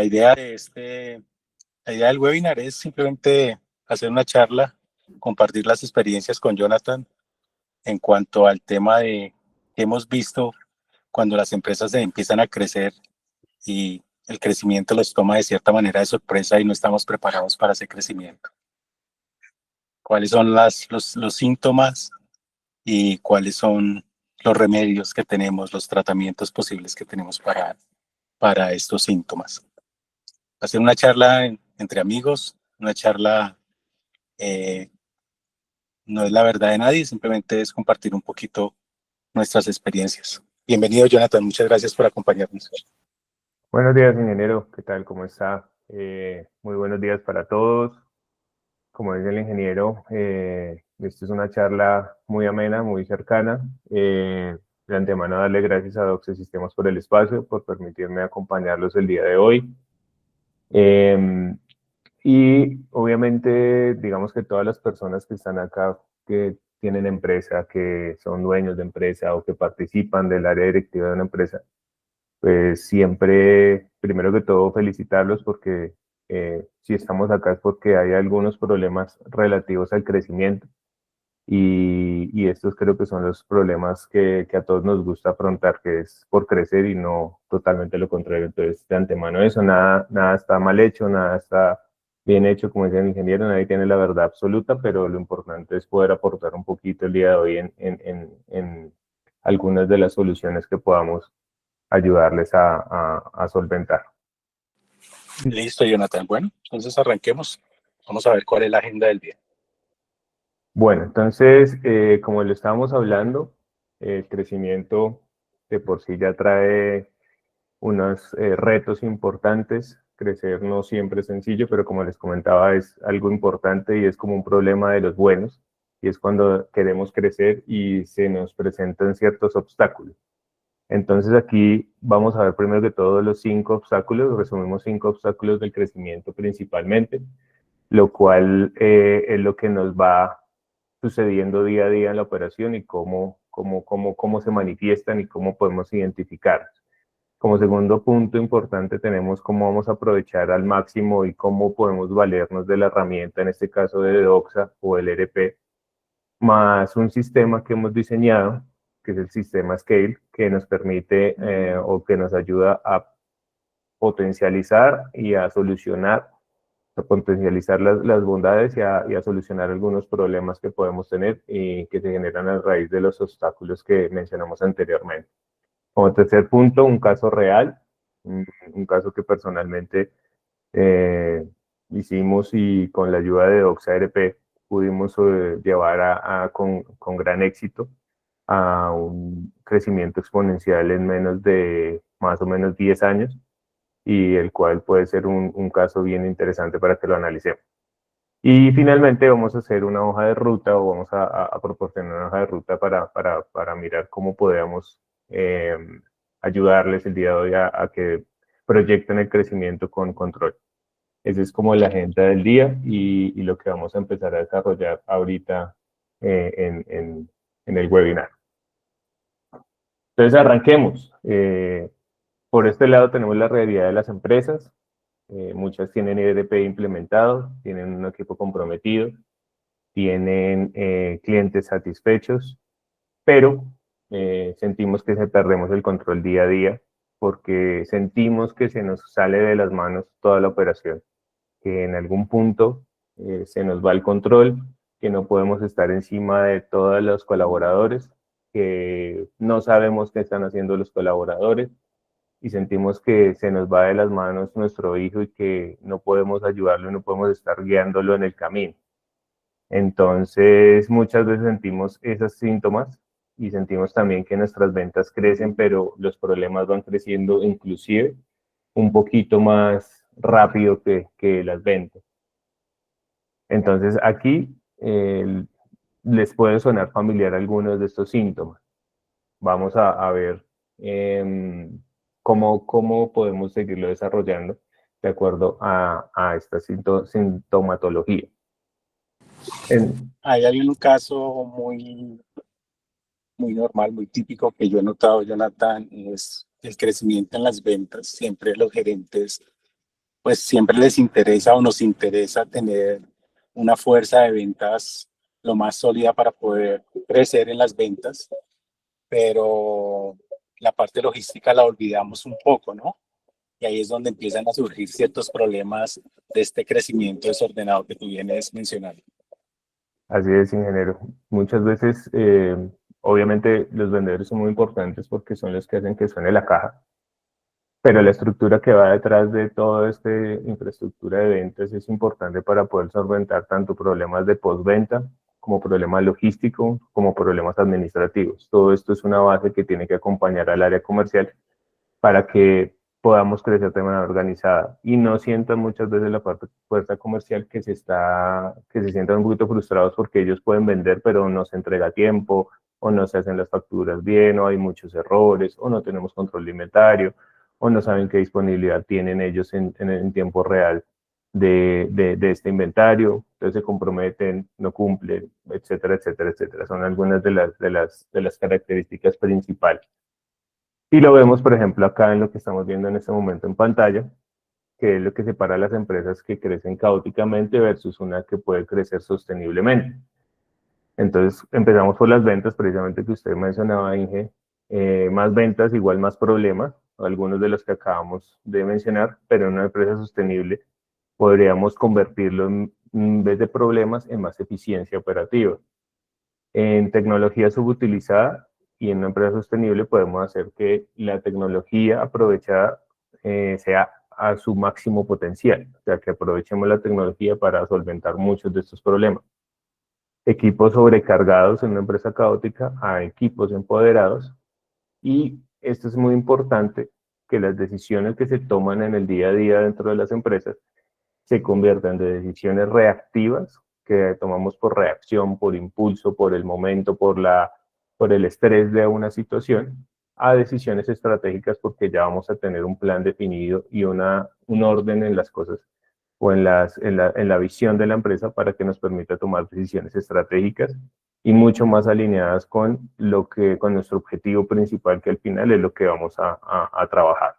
La idea la idea del webinar es simplemente hacer una charla, compartir las experiencias con Jonathan en cuanto al tema de que hemos visto cuando las empresas se empiezan a crecer y el crecimiento los toma de cierta manera de sorpresa y no estamos preparados para ese crecimiento. ¿Cuáles son los síntomas y cuáles son los remedios que tenemos, los tratamientos posibles que tenemos para estos síntomas? Hacer una charla entre amigos, una charla no es la verdad de nadie, simplemente es compartir un poquito nuestras experiencias. Bienvenido, Jonathan, muchas gracias por acompañarnos. Buenos días, ingeniero. ¿Qué tal? ¿Cómo está? Muy buenos días para todos. Como dice el ingeniero, esta es una charla muy amena, muy cercana. De antemano darle gracias a Doxe Sistemas por el espacio, por permitirme acompañarlos el día de hoy. Y obviamente, digamos que todas las personas que están acá, que tienen empresa, que son dueños de empresa o que participan del área directiva de una empresa, pues siempre, primero que todo, felicitarlos porque si estamos acá es porque hay algunos problemas relativos al crecimiento y estos creo que son los problemas que a todos nos gusta afrontar, que es por crecer y no totalmente lo contrario. Entonces, de antemano eso, nada está mal hecho, nada está bien hecho, como dice el ingeniero, nadie tiene la verdad absoluta, pero lo importante es poder aportar un poquito el día de hoy en algunas de las soluciones que podamos ayudarles a solventar. Listo, Jonathan. Bueno, entonces arranquemos. Vamos a ver cuál es la agenda del día. Bueno, entonces, como lo estábamos hablando, el crecimiento de por sí ya trae unos retos importantes. Crecer no siempre es sencillo, pero como les comentaba, es algo importante y es como un problema de los buenos. Y es cuando queremos crecer y se nos presentan ciertos obstáculos. Entonces aquí vamos a ver primero que todo los 5 obstáculos, resumimos 5 obstáculos del crecimiento principalmente, lo cual es lo que nos va sucediendo día a día en la operación y cómo se manifiestan y cómo podemos identificarlos. Como segundo punto importante tenemos cómo vamos a aprovechar al máximo y cómo podemos valernos de la herramienta, en este caso de Doxa o el ERP, más un sistema que hemos diseñado, que es el sistema Scale, que nos permite o que nos ayuda a potencializar y a solucionar, a potencializar las bondades y a solucionar algunos problemas que podemos tener y que se generan a raíz de los obstáculos que mencionamos anteriormente. Como tercer punto, un caso real, un caso que personalmente hicimos y con la ayuda de Doxa ERP pudimos llevar con gran éxito a un crecimiento exponencial en menos de más o menos 10 años y el cual puede ser un caso bien interesante para que lo analicemos. Y finalmente vamos a hacer una hoja de ruta o vamos a proporcionar una hoja de ruta para mirar cómo podemos ayudarles el día de hoy a que proyecten el crecimiento con control. Esa es como la agenda del día y lo que vamos a empezar a desarrollar ahorita en el webinar. Entonces arranquemos. Por este lado tenemos la realidad de las empresas. Muchas tienen ERP implementado, tienen un equipo comprometido, tienen clientes satisfechos, pero sentimos que perdemos el control día a día porque sentimos que se nos sale de las manos toda la operación, que en algún punto se nos va el control, que no podemos estar encima de todos los colaboradores, que no sabemos qué están haciendo los colaboradores y sentimos que se nos va de las manos nuestro hijo y que no podemos ayudarlo, no podemos estar guiándolo en el camino. Entonces, muchas veces sentimos esos síntomas y sentimos también que nuestras ventas crecen, pero los problemas van creciendo inclusive un poquito más rápido que las ventas. Entonces, aquí les puede sonar familiar algunos de estos síntomas. Vamos a ver cómo podemos seguirlo desarrollando de acuerdo a esta sintomatología. Ahí hay un caso muy normal, muy típico que yo he notado, Jonathan, es el crecimiento en las ventas. Siempre los gerentes pues siempre les interesa o nos interesa tener una fuerza de ventas lo más sólida para poder crecer en las ventas, pero la parte logística la olvidamos un poco, ¿no? Y ahí es donde empiezan a surgir ciertos problemas de este crecimiento desordenado que tú vienes mencionando. Así es, ingeniero. Muchas veces, obviamente, los vendedores son muy importantes porque son los que hacen que suene la caja, pero la estructura que va detrás de toda esta infraestructura de ventas es importante para poder solventar tanto problemas de postventa como problemas logísticos, como problemas administrativos. Todo esto es una base que tiene que acompañar al área comercial para que podamos crecer de manera organizada y no sientan muchas veces la parte fuerza comercial que se sientan un poquito frustrados porque ellos pueden vender pero no se entrega a tiempo o no se hacen las facturas bien o hay muchos errores o no tenemos control de inventario o no saben qué disponibilidad tienen ellos en tiempo real de este inventario, entonces se comprometen, no cumplen, etcétera, etcétera, etcétera. Son algunas de las características principales. Y lo vemos, por ejemplo, acá en lo que estamos viendo en este momento en pantalla, que es lo que separa a las empresas que crecen caóticamente versus una que puede crecer sosteniblemente. Entonces, empezamos por las ventas, precisamente que usted mencionaba, Inge. Más ventas, igual más problemas, algunos de los que acabamos de mencionar, pero en una empresa sostenible podríamos convertirlo en vez de problemas en más eficiencia operativa. En tecnología subutilizada y en una empresa sostenible podemos hacer que la tecnología aprovechada sea a su máximo potencial, o sea, que aprovechemos la tecnología para solventar muchos de estos problemas. Equipos sobrecargados en una empresa caótica a equipos empoderados, y esto es muy importante, que las decisiones que se toman en el día a día dentro de las empresas se conviertan de decisiones reactivas que tomamos por reacción, por impulso, por el momento, por el estrés de una situación, a decisiones estratégicas porque ya vamos a tener un plan definido y un orden en las cosas o en la visión de la empresa para que nos permita tomar decisiones estratégicas y mucho más alineadas con nuestro objetivo principal, que al final es lo que vamos a trabajar.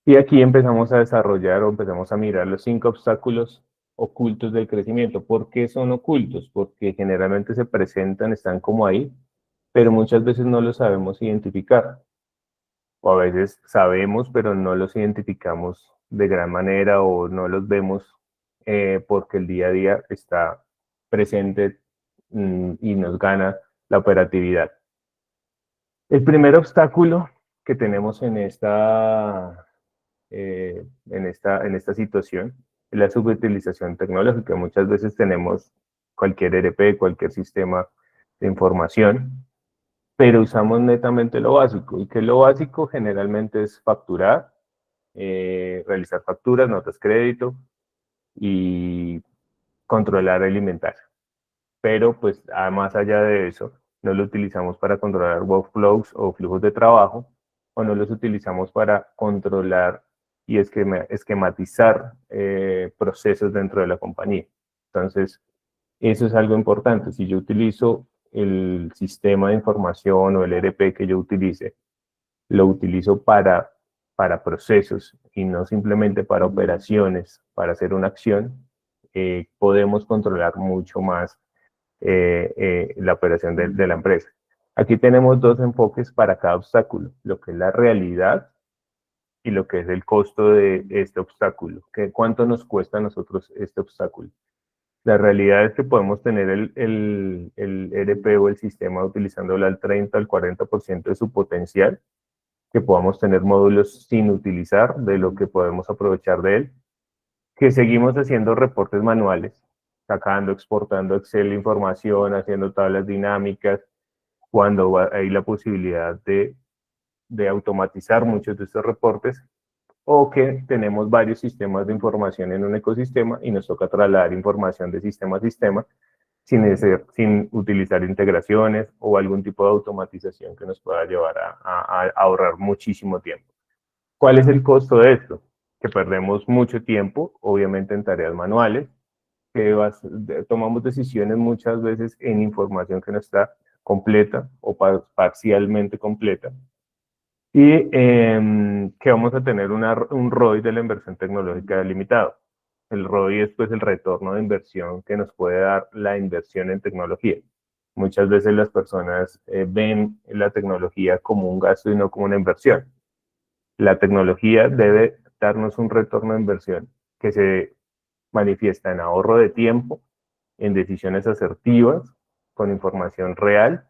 Y aquí empezamos a desarrollar o empezamos a mirar los 5 obstáculos ocultos del crecimiento. ¿Por qué son ocultos? Porque generalmente se presentan, están como ahí, pero muchas veces no los sabemos identificar. O a veces sabemos, pero no los identificamos de gran manera o no los vemos porque el día a día está presente y nos gana la operatividad. El primer obstáculo que tenemos en esta situación es la subutilización tecnológica. Muchas veces tenemos cualquier ERP, cualquier sistema de información, pero usamos netamente lo básico. Y que lo básico generalmente es facturar, realizar facturas, notas crédito y controlar el inventario. Pero pues más allá de eso, no lo utilizamos para controlar workflows o flujos de trabajo, o no los utilizamos para controlar y esquematizar procesos dentro de la compañía. Entonces, eso es algo importante. Si yo utilizo el sistema de información o el ERP que yo utilice, lo utilizo para procesos y no simplemente para operaciones, para hacer una acción, podemos controlar mucho más la operación de la empresa. Aquí tenemos dos enfoques para cada obstáculo, lo que es la realidad y lo que es el costo de este obstáculo. ¿Cuánto nos cuesta a nosotros este obstáculo? La realidad es que podemos tener el ERP o el sistema utilizándolo al 30 al 40% de su potencial, que podamos tener módulos sin utilizar, de lo que podemos aprovechar de él, que seguimos haciendo reportes manuales, sacando, exportando Excel información, haciendo tablas dinámicas, cuando hay la posibilidad de automatizar muchos de estos reportes, o que tenemos varios sistemas de información en un ecosistema y nos toca trasladar información de sistema a sistema sin utilizar integraciones o algún tipo de automatización que nos pueda llevar a ahorrar muchísimo tiempo. ¿Cuál es el costo de esto? Que perdemos mucho tiempo, obviamente en tareas manuales, que tomamos decisiones muchas veces en información que no está completa o parcialmente completa. Y que vamos a tener un ROI de la inversión tecnológica limitado. El ROI es pues el retorno de inversión que nos puede dar la inversión en tecnología. Muchas veces las personas ven la tecnología como un gasto y no como una inversión. La tecnología debe darnos un retorno de inversión que se manifiesta en ahorro de tiempo, en decisiones asertivas, con información real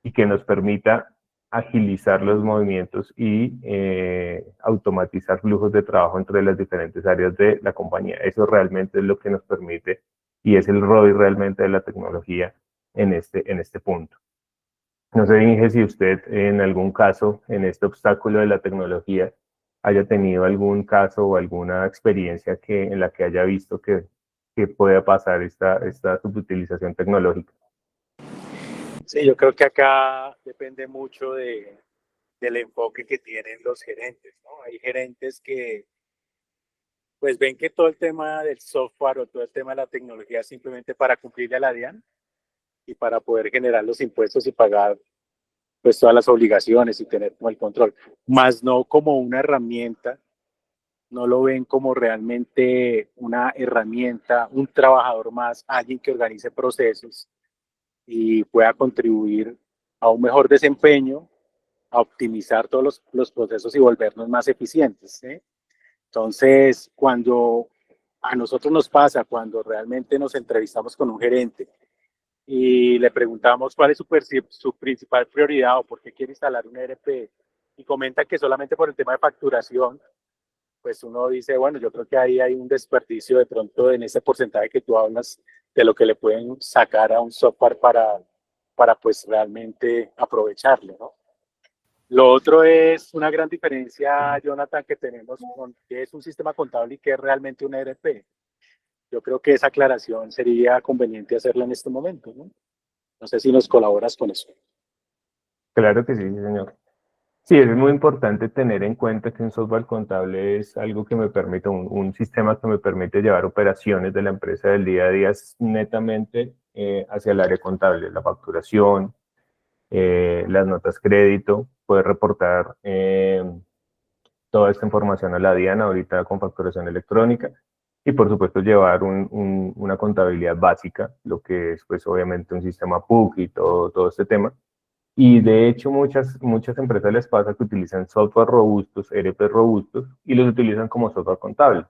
y que nos permita agilizar los movimientos y automatizar flujos de trabajo entre las diferentes áreas de la compañía. Eso realmente es lo que nos permite y es el ROI realmente de la tecnología en este punto. No sé, Inge, si usted en algún caso, en este obstáculo de la tecnología, haya tenido algún caso o alguna experiencia en la que haya visto que pueda pasar esta subutilización tecnológica. Sí, yo creo que acá depende mucho del enfoque que tienen los gerentes, ¿no? Hay gerentes que pues ven que todo el tema del software o todo el tema de la tecnología es simplemente para cumplirle a la DIAN y para poder generar los impuestos y pagar pues todas las obligaciones y tener como el control, más no como una herramienta, no lo ven como realmente una herramienta, un trabajador más, alguien que organice procesos y pueda contribuir a un mejor desempeño, a optimizar todos los procesos y volvernos más eficientes, ¿sí? Entonces, cuando a nosotros nos pasa, cuando realmente nos entrevistamos con un gerente y le preguntamos cuál es su principal prioridad o por qué quiere instalar un ERP y comenta que solamente por el tema de facturación, pues uno dice, bueno, yo creo que ahí hay un desperdicio de pronto en ese porcentaje que tú hablas de lo que le pueden sacar a un software para pues realmente aprovecharlo, ¿no? Lo otro es una gran diferencia, Jonathan, que tenemos con qué es un sistema contable y qué es realmente un ERP. Yo creo que esa aclaración sería conveniente hacerla en este momento, ¿no? No sé si nos colaboras con eso. Claro que sí, señor. Sí, es muy importante tener en cuenta que un software contable es algo que me permite, un sistema que me permite llevar operaciones de la empresa del día a día netamente hacia el área contable, la facturación, las notas crédito, poder reportar toda esta información a la DIAN ahorita con facturación electrónica y por supuesto llevar una contabilidad básica, lo que es pues obviamente un sistema PUC y todo este tema. Y de hecho muchas empresas les pasa que utilizan software robustos, ERP robustos, y los utilizan como software contable.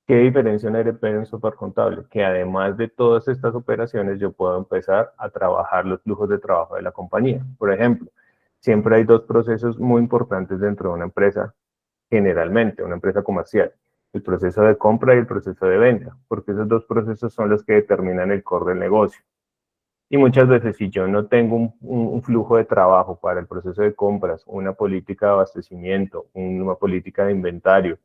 ¿Qué diferencia un ERP de un software contable? Que además de todas estas operaciones yo puedo empezar a trabajar los flujos de trabajo de la compañía. Por ejemplo, siempre hay dos procesos muy importantes dentro de una empresa, generalmente, una empresa comercial. El proceso de compra y el proceso de venta, porque esos dos procesos son los que determinan el core del negocio. Y muchas veces si yo no tengo un flujo de trabajo para el proceso de compras, una política de abastecimiento, una política de inventario,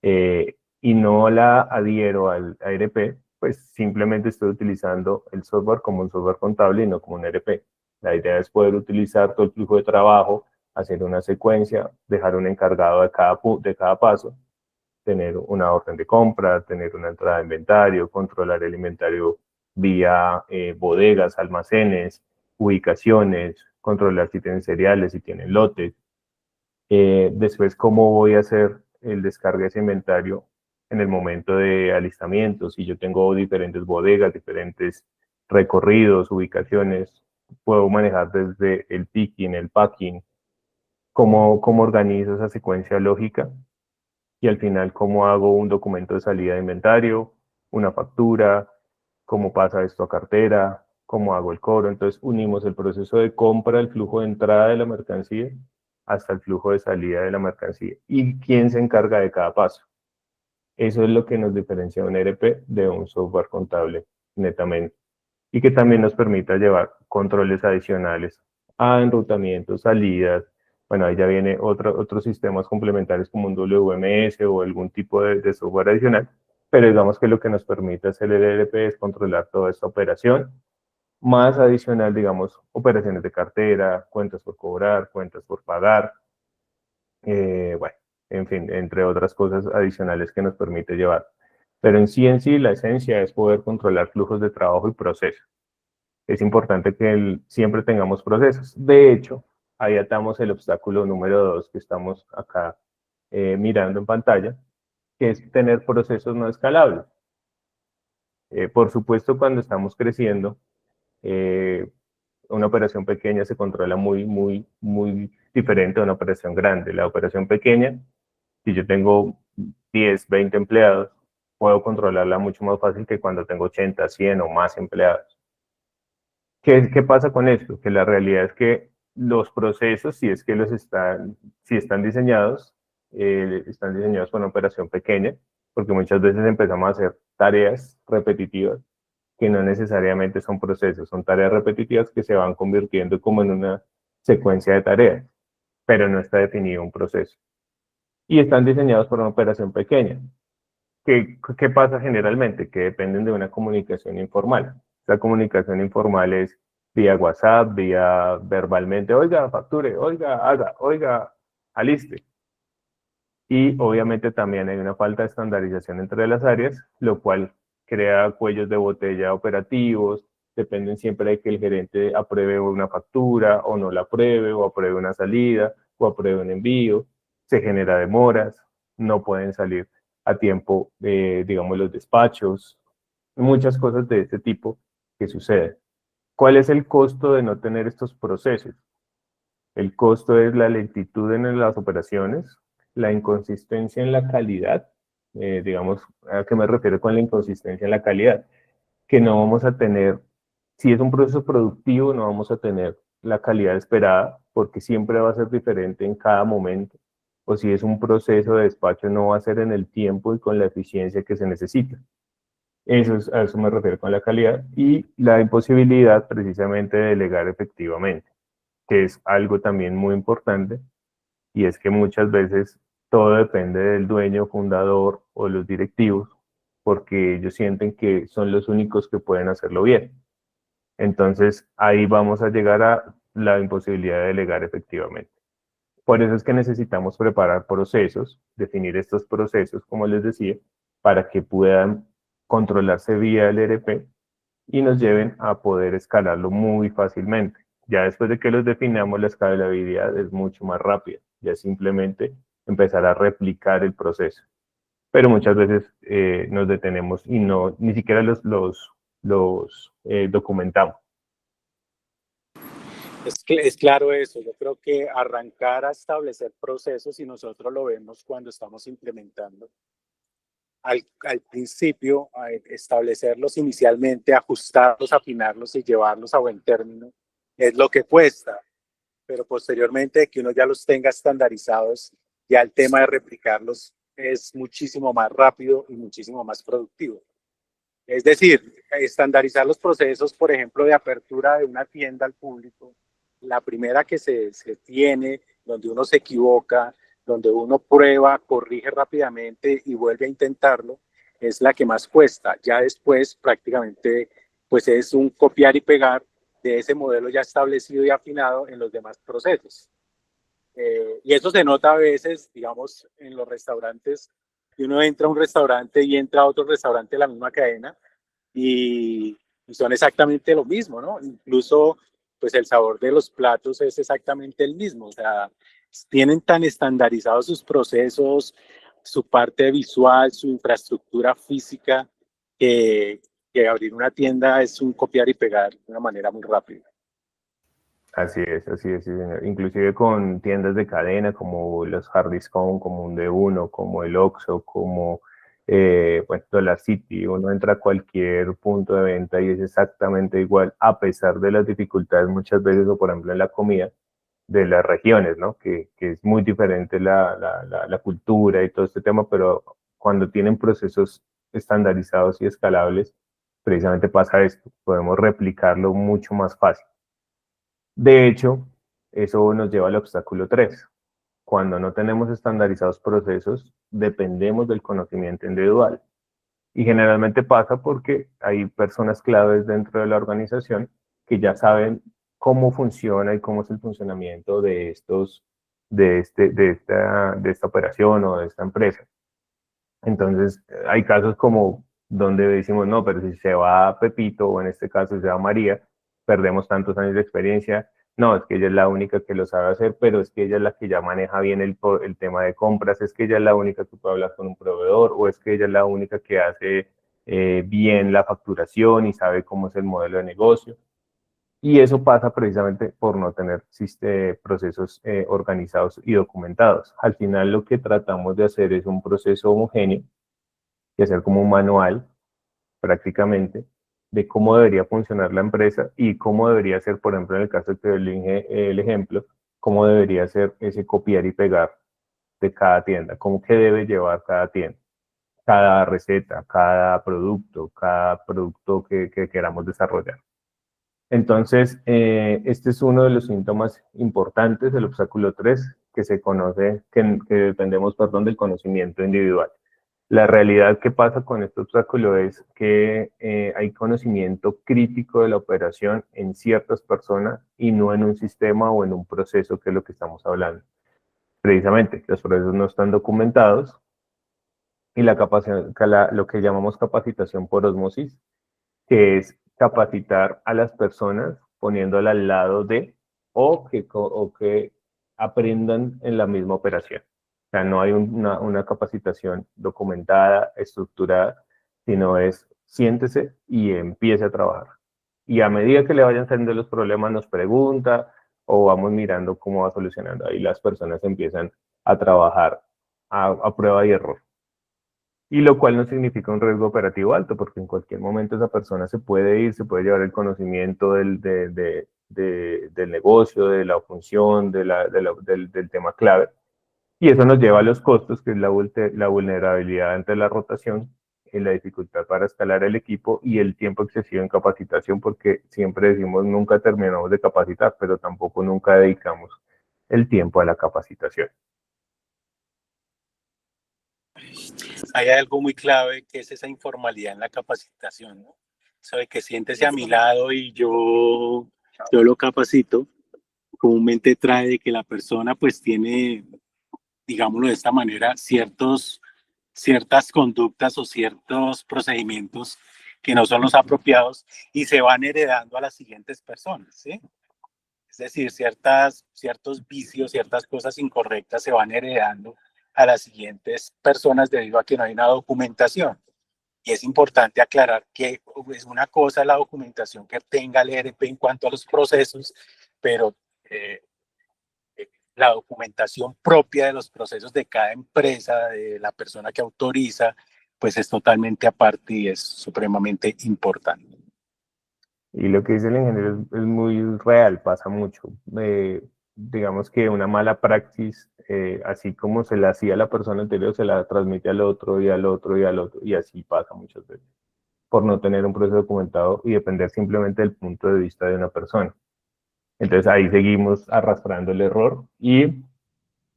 y no la adhiero al ERP, pues simplemente estoy utilizando el software como un software contable y no como un ERP. La idea es poder utilizar todo el flujo de trabajo, hacer una secuencia, dejar un encargado de cada paso, tener una orden de compra, tener una entrada de inventario, controlar el inventario vía bodegas, almacenes, ubicaciones, controlar si tienen cereales, si tienen lotes. Después, cómo voy a hacer el descargue de ese inventario en el momento de alistamiento, si yo tengo diferentes bodegas, diferentes recorridos, ubicaciones, puedo manejar desde el picking, el packing, cómo organizo esa secuencia lógica y al final cómo hago un documento de salida de inventario, una factura, cómo pasa esto a cartera, cómo hago el cobro. Entonces unimos el proceso de compra, el flujo de entrada de la mercancía, hasta el flujo de salida de la mercancía y quién se encarga de cada paso. Eso es lo que nos diferencia un ERP de un software contable netamente y que también nos permita llevar controles adicionales a enrutamientos, salidas. Bueno, ahí ya viene otros sistemas complementarios como un WMS o algún tipo de software adicional, pero digamos que lo que nos permite hacer el ERP es controlar toda esta operación, más adicional, digamos, operaciones de cartera, cuentas por cobrar, cuentas por pagar, bueno, en fin, entre otras cosas adicionales que nos permite llevar. Pero en sí, la esencia es poder controlar flujos de trabajo y procesos. es importante que siempre tengamos procesos. De hecho, ahí atamos el obstáculo número 2 que estamos acá mirando en pantalla, que es tener procesos no escalables. Por supuesto, cuando estamos creciendo, una operación pequeña se controla muy diferente a una operación grande. La operación pequeña, si yo tengo 10, 20 empleados, puedo controlarla mucho más fácil que cuando tengo 80, 100 o más empleados. ¿Qué pasa con esto? Que la realidad es que los procesos, si es que si están diseñados para una operación pequeña, porque muchas veces empezamos a hacer tareas repetitivas que no necesariamente son procesos, son tareas repetitivas que se van convirtiendo como en una secuencia de tareas, pero no está definido un proceso. Y están diseñados para una operación pequeña. ¿Qué pasa generalmente? Que dependen de una comunicación informal. La comunicación informal es vía WhatsApp, vía verbalmente, oiga, facture, oiga, haga, oiga, aliste. Y obviamente también hay una falta de estandarización entre las áreas, lo cual crea cuellos de botella operativos, dependen siempre de que el gerente apruebe una factura o no la apruebe, o apruebe una salida, o apruebe un envío, se genera demoras, no pueden salir a tiempo, digamos, los despachos, muchas cosas de este tipo que suceden. ¿Cuál es el costo de no tener estos procesos? El costo es la lentitud en las operaciones, la inconsistencia en la calidad, digamos, ¿a qué me refiero con la inconsistencia en la calidad? Que no vamos a tener, si es un proceso productivo, no vamos a tener la calidad esperada, porque siempre va a ser diferente en cada momento, o si es un proceso de despacho, no va a ser en el tiempo y con la eficiencia que se necesita. A eso me refiero con la calidad y la imposibilidad precisamente de delegar efectivamente, que es algo también muy importante, y es que muchas veces todo depende del dueño, fundador o los directivos, porque ellos sienten que son los únicos que pueden hacerlo bien. Entonces ahí vamos a llegar a la imposibilidad de delegar efectivamente. Por eso es que necesitamos preparar procesos, definir estos procesos, como les decía, para que puedan controlarse vía el ERP y nos lleven a poder escalarlo muy fácilmente. Ya después de que los definamos, la escalabilidad es mucho más rápida. Ya simplemente empezar a replicar el proceso. Pero muchas veces nos detenemos y no, ni siquiera los documentamos. Es claro eso. Yo creo que arrancar a establecer procesos, y nosotros lo vemos cuando estamos implementando, al principio, a establecerlos inicialmente, ajustarlos, afinarlos y llevarlos a buen término, es lo que cuesta. Pero posteriormente que uno ya los tenga estandarizados, ya el tema de replicarlos es muchísimo más rápido y muchísimo más productivo. Es decir, estandarizar los procesos, por ejemplo, de apertura de una tienda al público, la primera que se tiene, donde uno se equivoca, donde uno prueba, corrige rápidamente y vuelve a intentarlo, es la que más cuesta. Ya después prácticamente pues es un copiar y pegar de ese modelo ya establecido y afinado en los demás procesos. Y eso se nota a veces, digamos, en los restaurantes, que uno entra a un restaurante y entra a otro restaurante de la misma cadena y son exactamente lo mismo, ¿no? Incluso, pues el sabor de los platos es exactamente el mismo, o sea, tienen tan estandarizados sus procesos, su parte visual, su infraestructura física, que, que abrir una tienda es un copiar y pegar de una manera muy rápida. Así es, sí, señor. Inclusive con tiendas de cadena como los Hard Discount, como un D1, como el Oxxo, como bueno, Dollar City, uno entra a cualquier punto de venta y es exactamente igual, a pesar de las dificultades muchas veces, o por ejemplo en la comida de las regiones, ¿no? Que es muy diferente la cultura y todo este tema, pero cuando tienen procesos estandarizados y escalables, precisamente pasa esto, podemos replicarlo mucho más fácil. De hecho, eso nos lleva al obstáculo 3. Cuando no tenemos estandarizados procesos, dependemos del conocimiento individual. Y generalmente pasa porque hay personas claves dentro de la organización que ya saben cómo funciona y cómo es el funcionamiento de esta operación o de esta empresa. Entonces, hay casos como donde decimos, no, pero si se va Pepito, o en este caso se va María, perdemos tantos años de experiencia. No, es que ella es la única que lo sabe hacer, pero es que ella es la que ya maneja bien el tema de compras, es que ella es la única que puede hablar con un proveedor, o es que ella es la única que hace bien la facturación y sabe cómo es el modelo de negocio. Y eso pasa precisamente por no tener procesos organizados y documentados. Al final lo que tratamos de hacer es un proceso homogéneo, y hacer como un manual prácticamente de cómo debería funcionar la empresa y cómo debería ser, por ejemplo, en el caso que le dije el ejemplo, cómo debería ser ese copiar y pegar de cada tienda, cómo que debe llevar cada tienda, cada receta, cada producto que queramos desarrollar. Entonces, este es uno de los síntomas importantes del obstáculo 3, que se conoce, que dependemos, perdón, del conocimiento individual. La realidad que pasa con este obstáculo es que hay conocimiento crítico de la operación en ciertas personas y no en un sistema o en un proceso, que es lo que estamos hablando. Precisamente, los procesos no están documentados y lo que llamamos capacitación por osmosis, que es capacitar a las personas poniéndolas al lado de o que aprendan en la misma operación. O sea, no hay una capacitación documentada, estructurada, sino es siéntese y empiece a trabajar. Y a medida que le vayan saliendo los problemas, nos pregunta o vamos mirando cómo va solucionando. Ahí las personas empiezan a trabajar a prueba y error. Y lo cual no significa un riesgo operativo alto, porque en cualquier momento esa persona se puede ir, se puede llevar el conocimiento del negocio, de la función, del tema clave. Y eso nos lleva a los costos, que es la vulnerabilidad ante la rotación, y la dificultad para escalar el equipo y el tiempo excesivo en capacitación, porque siempre decimos nunca terminamos de capacitar, pero tampoco nunca dedicamos el tiempo a la capacitación. Hay algo muy clave que es esa informalidad en la capacitación, ¿no? Eso de que siéntese a mi lado y yo lo capacito, comúnmente trae de que la persona pues tiene, digámoslo de esta manera, ciertas conductas o ciertos procedimientos que no son los apropiados y se van heredando a las siguientes personas, ¿sí? Es decir, ciertos vicios, ciertas cosas incorrectas se van heredando a las siguientes personas debido a que no hay una documentación. Y es importante aclarar que es una cosa la documentación que tenga el ERP en cuanto a los procesos, pero la documentación propia de los procesos de cada empresa, de la persona que autoriza, pues es totalmente aparte y es supremamente importante. Y lo que dice el ingeniero es muy real, pasa mucho. Digamos que una mala praxis, así como se la hacía a la persona anterior, se la transmite al otro y al otro y al otro, y así pasa muchas veces, por no tener un proceso documentado y depender simplemente del punto de vista de una persona. Entonces ahí seguimos arrastrando el error y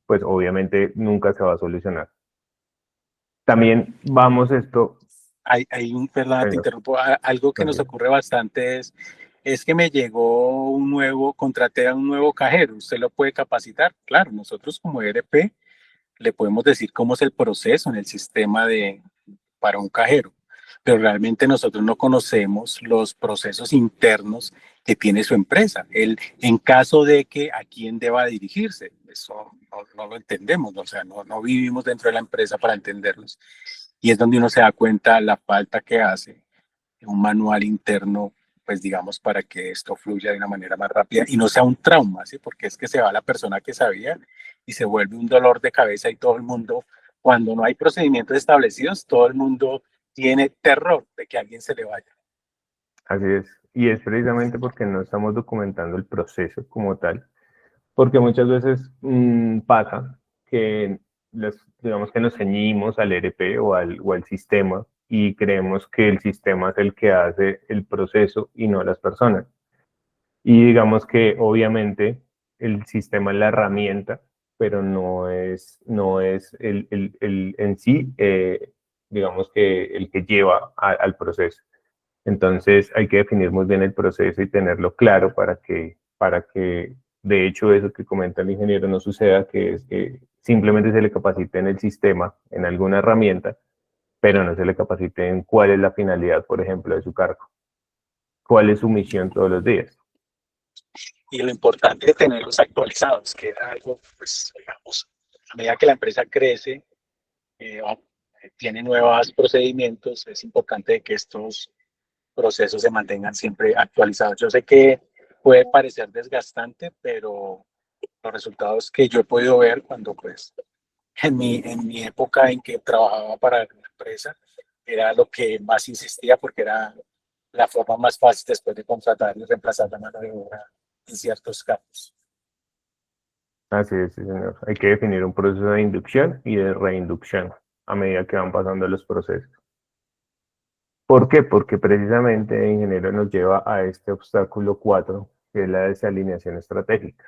pues obviamente nunca se va a solucionar. También vamos esto... Perdón, te interrumpo, algo que nos ocurre bastante es que me llegó contraté a un nuevo cajero, ¿usted lo puede capacitar? Claro, nosotros como ERP le podemos decir cómo es el proceso en el sistema para un cajero, pero realmente nosotros no conocemos los procesos internos que tiene su empresa. En caso de que a quién deba dirigirse, eso no lo entendemos, o sea, no vivimos dentro de la empresa para entenderlos. Y es donde uno se da cuenta la falta que hace un manual interno, pues digamos, para que esto fluya de una manera más rápida y no sea un trauma, ¿sí? Porque es que se va la persona que sabía y se vuelve un dolor de cabeza y todo el mundo, cuando no hay procedimientos establecidos, todo el mundo tiene terror de que alguien se le vaya. Así es, y es precisamente porque no estamos documentando el proceso como tal, porque muchas veces pasa que digamos que nos ceñimos al ERP o al sistema y creemos que el sistema es el que hace el proceso y no las personas. Y digamos que obviamente el sistema es la herramienta, pero no es en sí, digamos que el que lleva al proceso. Entonces hay que definir muy bien el proceso y tenerlo claro para que de hecho eso que comenta el ingeniero no suceda, que es que simplemente se le capacite en el sistema, en alguna herramienta, pero no se le capacite en cuál es la finalidad, por ejemplo, de su cargo, cuál es su misión todos los días. Y lo importante es tenerlos actualizados, que era algo, pues, digamos, a medida que la empresa crece, eh, tiene nuevos procedimientos, es importante que estos procesos se mantengan siempre actualizados. Yo sé que puede parecer desgastante, pero los resultados que yo he podido ver cuando pues en mi época en que trabajaba para la empresa, era lo que más insistía porque era la forma más fácil después de contratar y reemplazar la mano de obra en ciertos casos. Así es, sí, señor. Hay que definir un proceso de inducción y de reinducción a medida que van pasando los procesos. ¿Por qué? Porque precisamente ingeniero nos lleva a este obstáculo 4, que es la desalineación estratégica.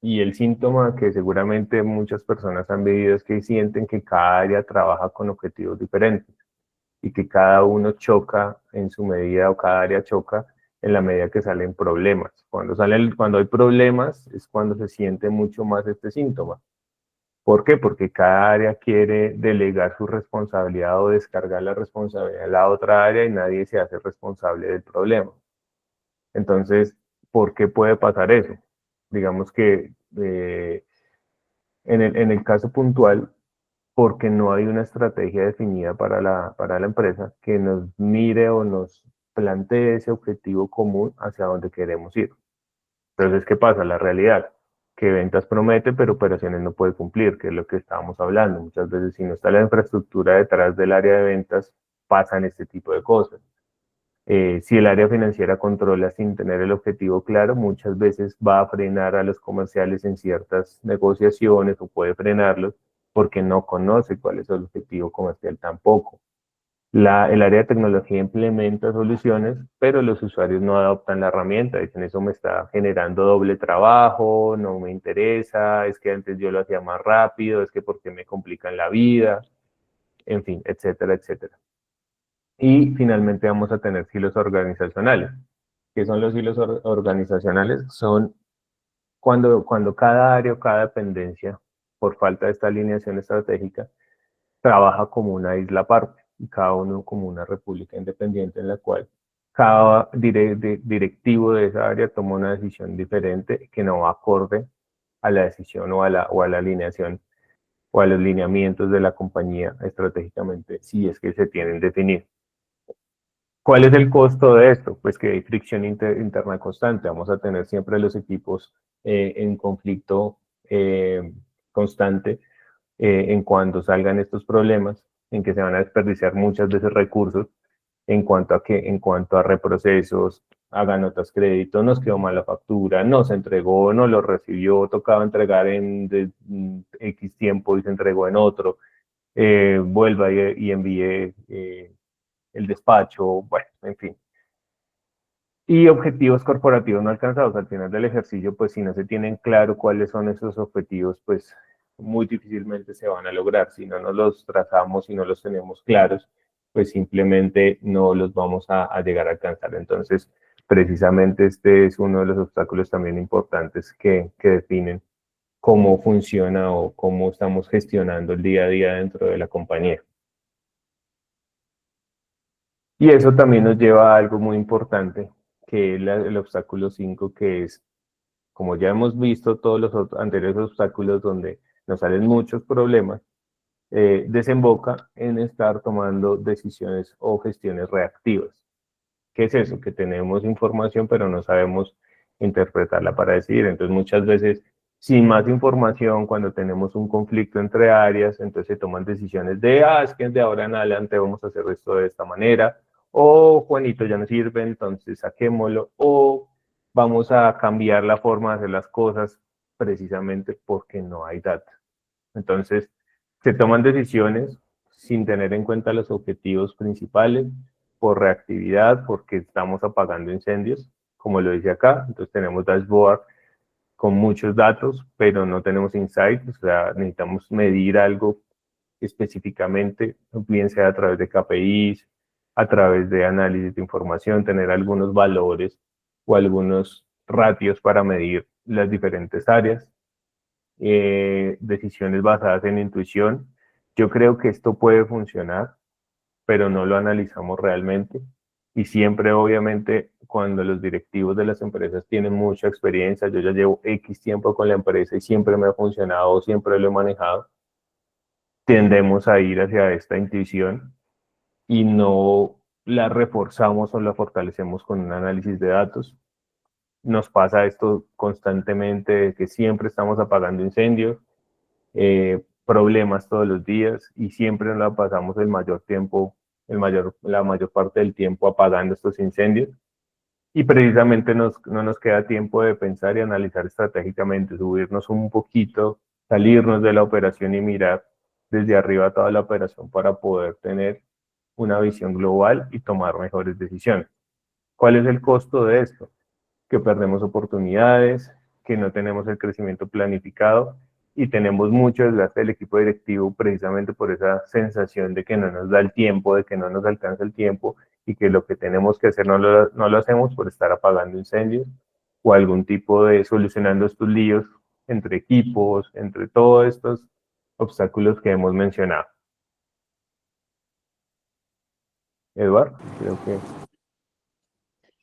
Y el síntoma que seguramente muchas personas han vivido es que sienten que cada área trabaja con objetivos diferentes y que cada uno choca en su medida o cada área choca en la medida que salen problemas. Cuando hay problemas es cuando se siente mucho más este síntoma. ¿Por qué? Porque cada área quiere delegar su responsabilidad o descargar la responsabilidad en la otra área y nadie se hace responsable del problema. Entonces, ¿por qué puede pasar eso? Digamos que en el caso puntual, porque no hay una estrategia definida para la empresa que nos mire o nos plantee ese objetivo común hacia donde queremos ir. Entonces, ¿qué pasa? La realidad, que ventas promete, pero operaciones no puede cumplir, que es lo que estábamos hablando. Muchas veces, si no está la infraestructura detrás del área de ventas, pasan este tipo de cosas. Si el área financiera controla sin tener el objetivo claro, muchas veces va a frenar a los comerciales en ciertas negociaciones o puede frenarlos porque no conoce cuál es el objetivo comercial tampoco. El área de tecnología implementa soluciones, pero los usuarios no adoptan la herramienta. Dicen, eso me está generando doble trabajo, no me interesa, es que antes yo lo hacía más rápido, es que porque me complican la vida, en fin, etcétera, etcétera. Y finalmente vamos a tener silos organizacionales. ¿Qué son los hilos organizacionales? Son cuando cada área o cada dependencia, por falta de esta alineación estratégica, trabaja como una isla aparte y cada uno como una república independiente en la cual cada directivo de esa área toma una decisión diferente que no va acorde a la decisión o a la alineación o a los lineamientos de la compañía estratégicamente, si es que se tienen definidos. ¿Cuál es el costo de esto? Pues que hay fricción interna constante. Vamos a tener siempre los equipos en conflicto constante en cuanto salgan estos problemas, en que se van a desperdiciar muchas veces recursos en cuanto a reprocesos, hagan notas crédito, nos quedó mal la factura, no se entregó, no lo recibió, tocaba entregar en X tiempo y se entregó en otro, vuelva y envíe el despacho, bueno, en fin. Y objetivos corporativos no alcanzados. Al final del ejercicio, pues si no se tienen claro cuáles son esos objetivos, pues muy difícilmente se van a lograr. Si no nos los trazamos y no los tenemos claros, pues simplemente no los vamos a llegar a alcanzar. Entonces, precisamente este es uno de los obstáculos también importantes que definen cómo funciona o cómo estamos gestionando el día a día dentro de la compañía. Y eso también nos lleva a algo muy importante, que es el obstáculo 5, que es, como ya hemos visto todos los anteriores obstáculos donde nos salen muchos problemas, desemboca en estar tomando decisiones o gestiones reactivas. ¿Qué es eso? Que tenemos información pero no sabemos interpretarla para decidir. Entonces muchas veces, sin más información, cuando tenemos un conflicto entre áreas, entonces se toman decisiones de, es que de ahora en adelante vamos a hacer esto de esta manera, o Juanito ya no sirve, entonces saquémoslo, o vamos a cambiar la forma de hacer las cosas precisamente porque no hay data. Entonces, se toman decisiones sin tener en cuenta los objetivos principales, por reactividad, porque estamos apagando incendios, como lo dice acá. Entonces tenemos dashboard con muchos datos, pero no tenemos insights, o sea, necesitamos medir algo específicamente, bien sea a través de KPIs, a través de análisis de información, tener algunos valores o algunos ratios para medir las diferentes áreas, decisiones basadas en intuición. Yo creo que esto puede funcionar, pero no lo analizamos realmente. y siempre, obviamente, cuando los directivos de las empresas tienen mucha experiencia, yo ya llevo X tiempo con la empresa y siempre me ha funcionado, siempre lo he manejado, tendemos a ir hacia esta intuición y no la reforzamos o la fortalecemos con un análisis de datos. Nos pasa esto constantemente, de que siempre estamos apagando incendios, problemas todos los días y siempre nos la pasamos el mayor tiempo, la mayor parte del tiempo apagando estos incendios. Y precisamente no nos queda tiempo de pensar y analizar estratégicamente, subirnos un poquito, salirnos de la operación y mirar desde arriba toda la operación para poder tener una visión global y tomar mejores decisiones. ¿Cuál es el costo de esto? Que perdemos oportunidades, que no tenemos el crecimiento planificado y tenemos mucho desgaste del equipo directivo precisamente por esa sensación de que no nos da el tiempo, de que no nos alcanza el tiempo y que lo que tenemos que hacer no lo hacemos por estar apagando incendios o algún tipo de solucionando estos líos entre equipos, entre todos estos obstáculos que hemos mencionado. Eduardo, creo que...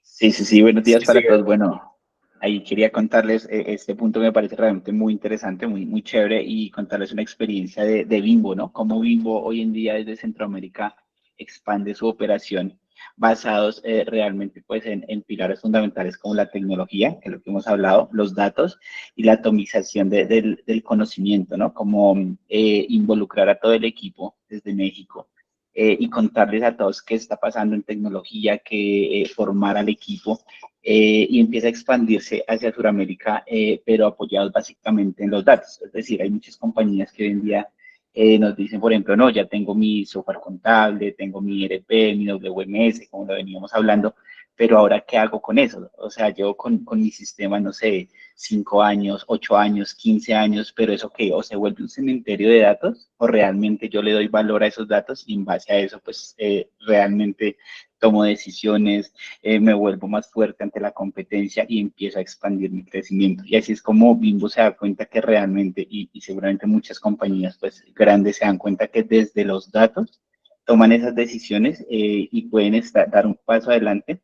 Sí, buenos días Sí, para sigue. todos. Bueno, ahí quería contarles, este punto me parece realmente muy interesante, muy chévere, y contarles una experiencia de Bimbo, ¿no? Cómo Bimbo hoy en día desde Centroamérica expande su operación basados realmente pues en pilares fundamentales como la tecnología, que es lo que hemos hablado, los datos y la atomización del conocimiento, ¿no? Como involucrar a todo el equipo desde México y contarles a todos qué está pasando en tecnología, que formar al equipo y empieza a expandirse hacia Sudamérica, pero apoyados básicamente en los datos. Es decir, hay muchas compañías que hoy en día nos dicen, por ejemplo, no, ya tengo mi software contable, tengo mi ERP, mi WMS, como lo veníamos hablando, pero ahora, ¿qué hago con eso? O sea, yo con mi sistema, no sé, 5 años, 8 años, 15 años, pero eso que o se vuelve un cementerio de datos o realmente yo le doy valor a esos datos y en base a eso, pues realmente tomo decisiones, me vuelvo más fuerte ante la competencia y empiezo a expandir mi crecimiento. Y así es como Bimbo se da cuenta que realmente, y seguramente muchas compañías pues grandes se dan cuenta que desde los datos toman esas decisiones y pueden dar un paso adelante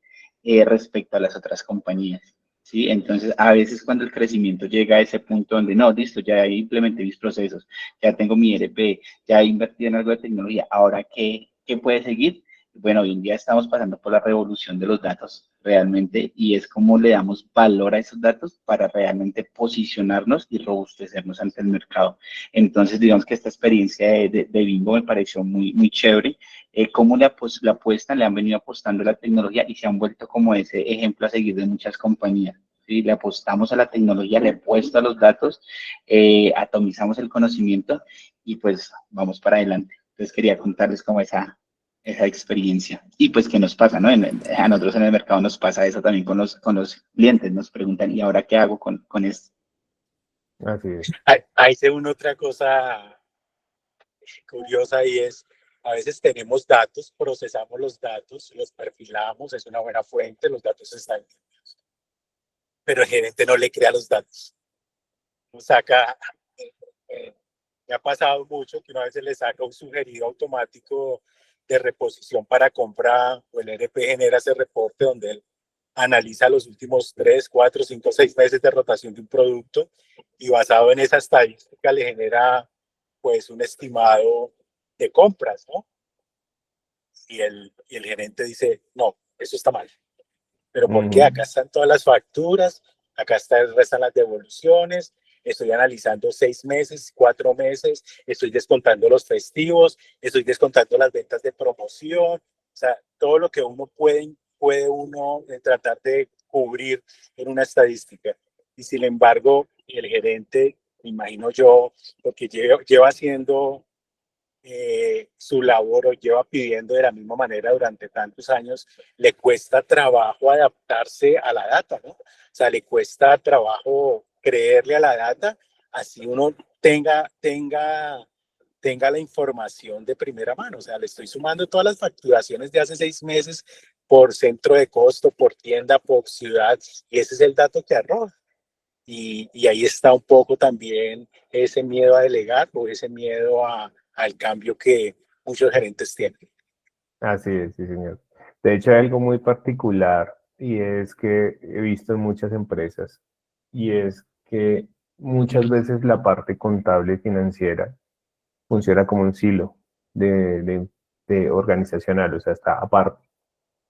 respecto a las otras compañías. ¿Sí? Entonces, a veces cuando el crecimiento llega a ese punto donde, no, listo, ya implementé mis procesos, ya tengo mi ERP, ya invertí en algo de tecnología, ahora, ¿qué puede seguir? Bueno, hoy en día estamos pasando por la revolución de los datos realmente y es como le damos valor a esos datos para realmente posicionarnos y robustecernos ante el mercado. Entonces, digamos que esta experiencia de Bimbo me pareció muy chévere. Cómo le apuestan, le han venido apostando a la tecnología y se han vuelto como ese ejemplo a seguir de muchas compañías. ¿Sí? Le apostamos a la tecnología, le apuesto a los datos, atomizamos el conocimiento y pues vamos para adelante. Entonces quería contarles como esa experiencia. Y pues, ¿qué nos pasa? ¿No? A nosotros en el mercado nos pasa eso también con los clientes. Nos preguntan, ¿y ahora qué hago con esto? Así es. Ahí se une otra cosa curiosa y es, a veces tenemos datos, procesamos los datos, los perfilamos, es una buena fuente, los datos están, pero el gerente no le crea los datos. Saca, me ha pasado mucho que una vez le saca un sugerido automático de reposición para compra o el ERP genera ese reporte donde él analiza los últimos 3, 4, 5, 6 meses de rotación de un producto y basado en esa estadística le genera pues un estimado de compras, ¿no? Y el gerente dice, no, eso está mal. ¿Pero por qué? Acá están todas las facturas, acá están las devoluciones, estoy analizando 6 meses, 4 meses, estoy descontando los festivos, estoy descontando las ventas de promoción, o sea, todo lo que uno puede uno tratar de cubrir en una estadística. Y sin embargo, el gerente, me imagino yo, lo que lleva haciendo su labor o lleva pidiendo de la misma manera durante tantos años, le cuesta trabajo adaptarse a la data, ¿no? O sea, le cuesta trabajo creerle a la data, así uno tenga la información de primera mano. O sea, le estoy sumando todas las facturaciones de hace 6 meses por centro de costo, por tienda, por ciudad, y ese es el dato que arroja. Y ahí está un poco también ese miedo a delegar o ese miedo al cambio que muchos gerentes tienen. Así es, sí, señor. De hecho, hay algo muy particular y es que he visto en muchas empresas y es que muchas veces la parte contable y financiera funciona como un silo de organizacional, o sea, está aparte.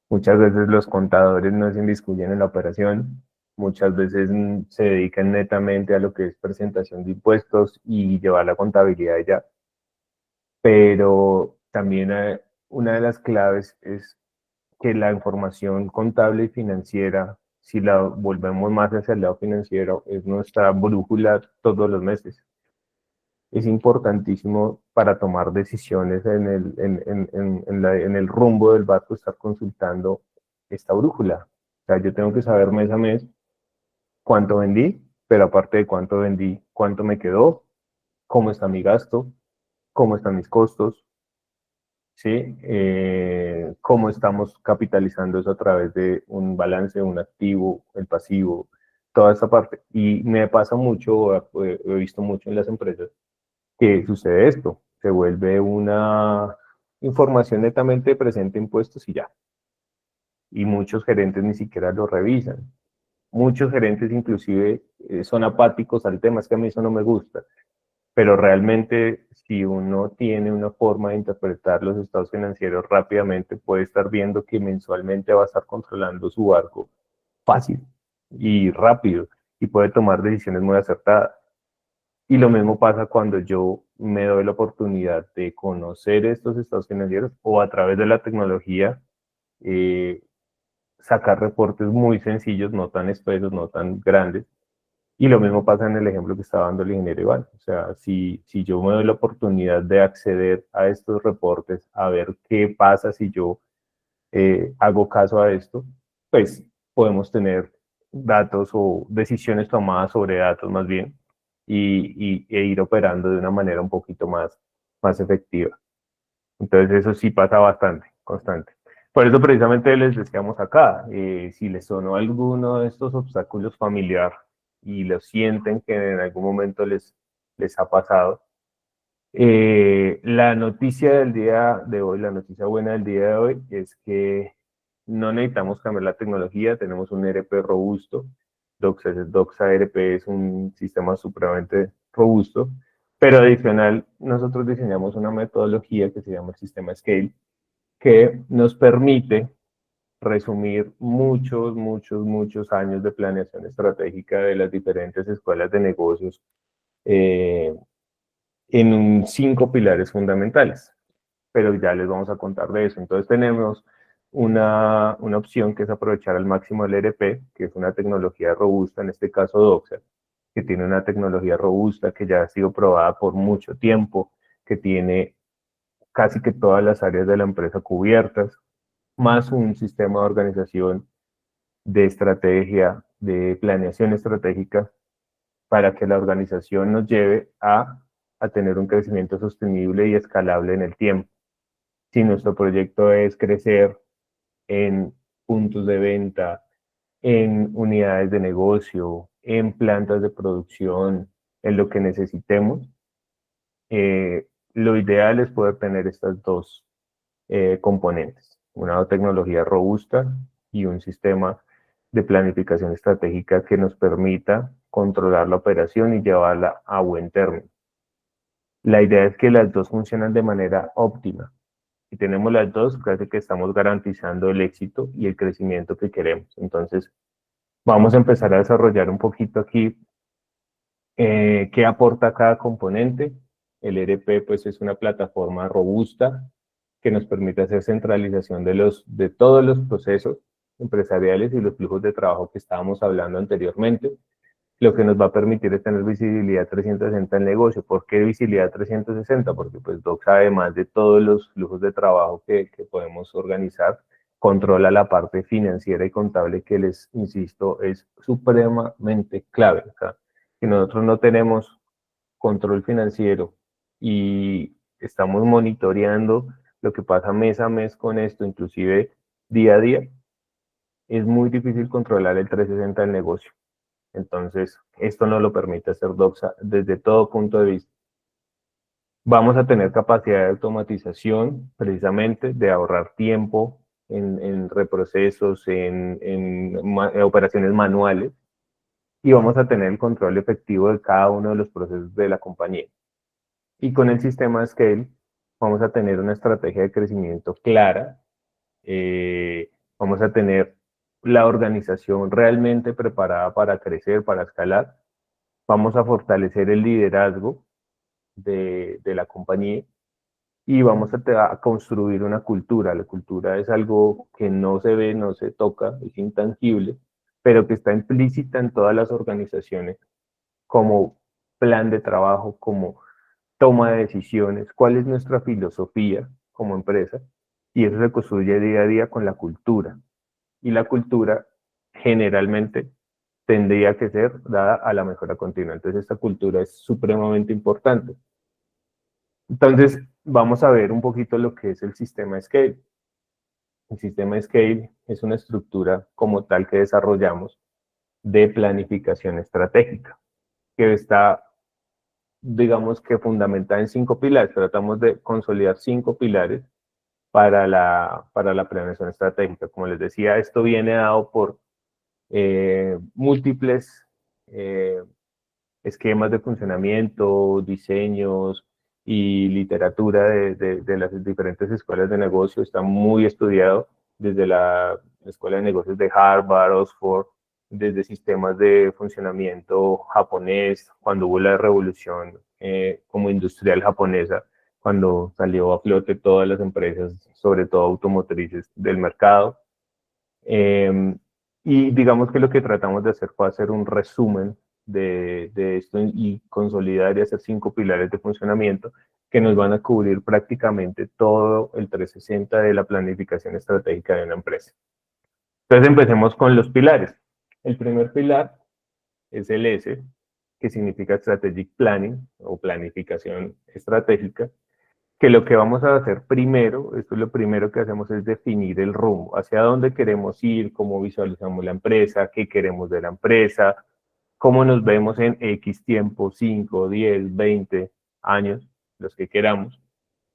Muchas veces los contadores no se inmiscuyen en la operación, muchas veces se dedican netamente a lo que es presentación de impuestos y llevar la contabilidad ya, pero también una de las claves es que la información contable y financiera, si la volvemos más hacia el lado financiero, es nuestra brújula todos los meses. Es importantísimo para tomar decisiones en el rumbo del barco, estar consultando esta brújula. O sea, yo tengo que saber mes a mes cuánto vendí, pero aparte de cuánto vendí, cuánto me quedó, cómo está mi gasto, cómo están mis costos, ¿sí? Cómo estamos capitalizando eso a través de un balance, un activo, el pasivo, toda esa parte. Y me pasa mucho, he visto mucho en las empresas, que sucede esto, se vuelve una información netamente presente impuestos y ya. Y muchos gerentes ni siquiera lo revisan. Muchos gerentes inclusive son apáticos al tema, es que a mí eso no me gusta. Pero realmente si uno tiene una forma de interpretar los estados financieros rápidamente, puede estar viendo que mensualmente va a estar controlando su barco fácil y rápido y puede tomar decisiones muy acertadas. Y lo mismo pasa cuando yo me doy la oportunidad de conocer estos estados financieros o a través de la tecnología eh, sacar reportes muy sencillos, no tan espesos, no tan grandes. Y lo mismo pasa en el ejemplo que estaba dando el ingeniero Iván. O sea, si yo me doy la oportunidad de acceder a estos reportes, a ver qué pasa si yo hago caso a esto, pues podemos tener datos o decisiones tomadas sobre datos más bien e ir operando de una manera un poquito más efectiva. Entonces eso sí pasa bastante, constante. Por eso precisamente les decíamos acá, si les sonó alguno de estos obstáculos familiar y lo sienten que en algún momento les ha pasado, la noticia del día de hoy, la noticia buena del día de hoy es que no necesitamos cambiar la tecnología, tenemos un ERP robusto, Doxa ERP es un sistema supremamente robusto, pero adicional nosotros diseñamos una metodología que se llama el sistema Scale, que nos permite resumir muchos años de planeación estratégica de las diferentes escuelas de negocios eh, en 5 pilares fundamentales, pero ya les vamos a contar de eso. Entonces tenemos una opción que es aprovechar al máximo el ERP, que es una tecnología robusta, en este caso Doxa, que tiene una tecnología robusta que ya ha sido probada por mucho tiempo, que tiene casi que todas las áreas de la empresa cubiertas, más un sistema de organización, de estrategia, de planeación estratégica, para que la organización nos lleve a tener un crecimiento sostenible y escalable en el tiempo. Si nuestro proyecto es crecer en puntos de venta, en unidades de negocio, en plantas de producción, en lo que necesitemos, lo ideal es poder tener estas dos componentes, una tecnología robusta y un sistema de planificación estratégica que nos permita controlar la operación y llevarla a buen término. La idea es que las dos funcionan de manera óptima. Si tenemos las dos, casi que estamos garantizando el éxito y el crecimiento que queremos. Entonces, vamos a empezar a desarrollar un poquito aquí qué aporta cada componente. El ERP pues es una plataforma robusta que nos permite hacer centralización de todos los procesos empresariales y los flujos de trabajo que estábamos hablando anteriormente. Lo que nos va a permitir es tener visibilidad 360 en el negocio. ¿Por qué visibilidad 360? Porque pues Doxa, además de todos los flujos de trabajo que podemos organizar, controla la parte financiera y contable que les insisto es supremamente clave. O sea, si nosotros no tenemos control financiero y estamos monitoreando lo que pasa mes a mes con esto, inclusive día a día, es muy difícil controlar el 360 del negocio. Entonces, esto no lo permite hacer Doxa desde todo punto de vista. Vamos a tener capacidad de automatización, precisamente, de ahorrar tiempo en reprocesos, en operaciones manuales, y vamos a tener el control efectivo de cada uno de los procesos de la compañía. Y con el sistema Scale vamos a tener una estrategia de crecimiento clara, vamos a tener la organización realmente preparada para crecer, para escalar, vamos a fortalecer el liderazgo de la compañía y vamos a construir una cultura. La cultura es algo que no se ve, no se toca, es intangible, pero que está implícita en todas las organizaciones como plan de trabajo, como toma de decisiones, cuál es nuestra filosofía como empresa, y eso se construye día a día con la cultura. Y la cultura generalmente tendría que ser dada a la mejora continua. Entonces esta cultura es supremamente importante. Entonces vamos a ver un poquito lo que es el sistema Scale. El sistema Scale es una estructura como tal que desarrollamos de planificación estratégica, que está, digamos que fundamentada en 5 pilares. Tratamos de consolidar 5 pilares para la planeación estratégica. Como les decía, esto viene dado por múltiples esquemas de funcionamiento, diseños y literatura de las diferentes escuelas de negocio. Está muy estudiado desde la Escuela de Negocios de Harvard, Oxford, desde sistemas de funcionamiento japonés, cuando hubo la revolución como industrial japonesa, cuando salió a flote todas las empresas, sobre todo automotrices del mercado. Y digamos que lo que tratamos de hacer fue hacer un resumen de esto y consolidar y hacer 5 pilares de funcionamiento que nos van a cubrir prácticamente todo el 360 de la planificación estratégica de una empresa. Entonces empecemos con los pilares. El primer pilar es el S, que significa Strategic Planning o planificación estratégica, que lo que vamos a hacer primero, esto es lo primero que hacemos, es definir el rumbo, hacia dónde queremos ir, cómo visualizamos la empresa, qué queremos de la empresa, cómo nos vemos en X tiempo, 5, 10, 20 años, los que queramos,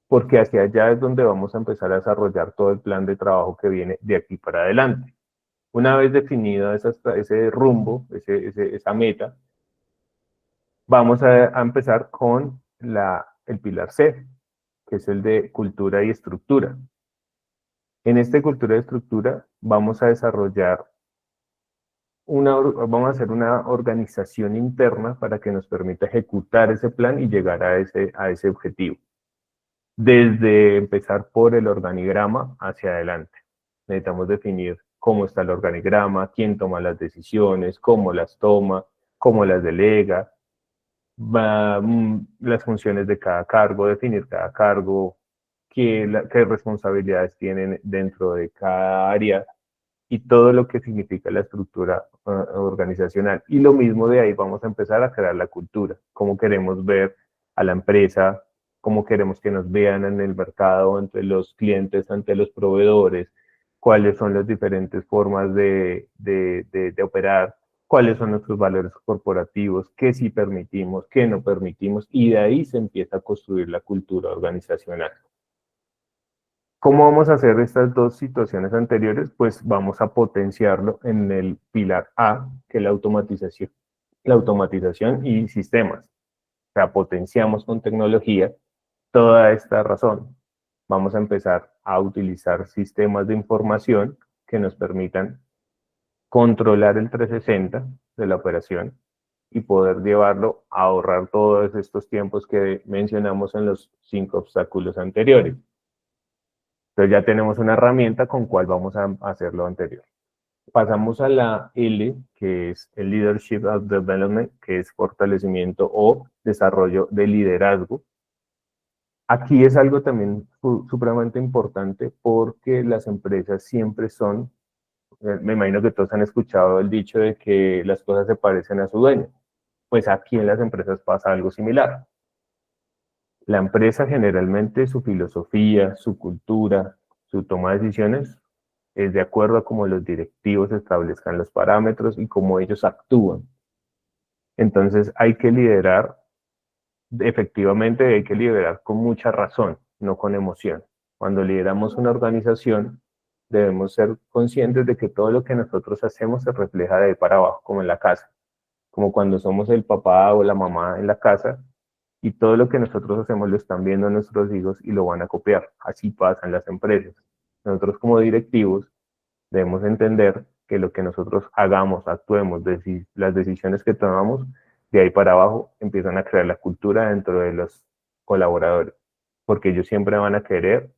porque hacia allá es donde vamos a empezar a desarrollar todo el plan de trabajo que viene de aquí para adelante. Una vez definido ese rumbo, esa meta, vamos a empezar con el pilar C, que es el de cultura y estructura. En este cultura y estructura vamos a desarrollar vamos a hacer una organización interna para que nos permita ejecutar ese plan y llegar a ese objetivo. Desde empezar por el organigrama hacia adelante. Necesitamos definir cómo está el organigrama, quién toma las decisiones, cómo las toma, cómo las delega, las funciones de cada cargo, definir cada cargo, qué responsabilidades tienen dentro de cada área y todo lo que significa la estructura organizacional. Y lo mismo de ahí vamos a empezar a crear la cultura, cómo queremos ver a la empresa, cómo queremos que nos vean en el mercado, entre los clientes, ante los proveedores, cuáles son las diferentes formas de operar, cuáles son nuestros valores corporativos, qué sí permitimos, qué no permitimos, y de ahí se empieza a construir la cultura organizacional. ¿Cómo vamos a hacer estas dos situaciones anteriores? Pues vamos a potenciarlo en el pilar A, que es la automatización y sistemas. O sea, potenciamos con tecnología toda esta razón. Vamos a empezar a utilizar sistemas de información que nos permitan controlar el 360 de la operación y poder llevarlo a ahorrar todos estos tiempos que mencionamos en los 5 obstáculos anteriores. Entonces ya tenemos una herramienta con cual vamos a hacer lo anterior. Pasamos a la L, que es el Leadership of Development, que es fortalecimiento o desarrollo de liderazgo. Aquí es algo también supremamente importante porque las empresas siempre son, me imagino que todos han escuchado el dicho de que las cosas se parecen a su dueño. Pues aquí en las empresas pasa algo similar. La empresa generalmente su filosofía, su cultura, su toma de decisiones es de acuerdo a cómo los directivos establezcan los parámetros y cómo ellos actúan. Entonces hay que liderar, efectivamente hay que liderar con mucha razón, no con emoción. Cuando lideramos una organización, debemos ser conscientes de que todo lo que nosotros hacemos se refleja de ahí para abajo, como en la casa, como cuando somos el papá o la mamá en la casa, y todo lo que nosotros hacemos lo están viendo nuestros hijos y lo van a copiar. Así pasa en las empresas. Nosotros como directivos debemos entender que lo que nosotros hagamos, actuemos, las decisiones que tomamos, de ahí para abajo empiezan a crear la cultura dentro de los colaboradores, porque ellos siempre van a querer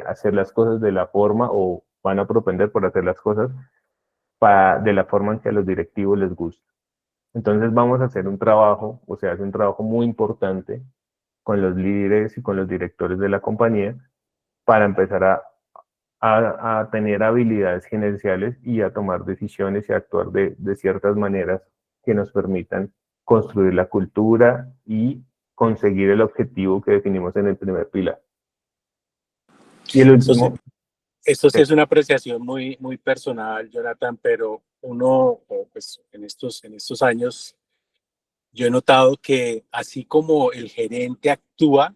hacer las cosas de la forma o van a propender por hacer las cosas de la forma en que a los directivos les gusta. Entonces vamos a hacer un trabajo, o sea, es un trabajo muy importante con los líderes y con los directores de la compañía para empezar a tener habilidades gerenciales y a tomar decisiones y a actuar de ciertas maneras que nos permitan construir la cultura y conseguir el objetivo que definimos en el primer pilar. Y el último. Esto sí es una apreciación muy, muy personal, Jonathan, pero uno, pues en estos años, yo he notado que así como el gerente actúa,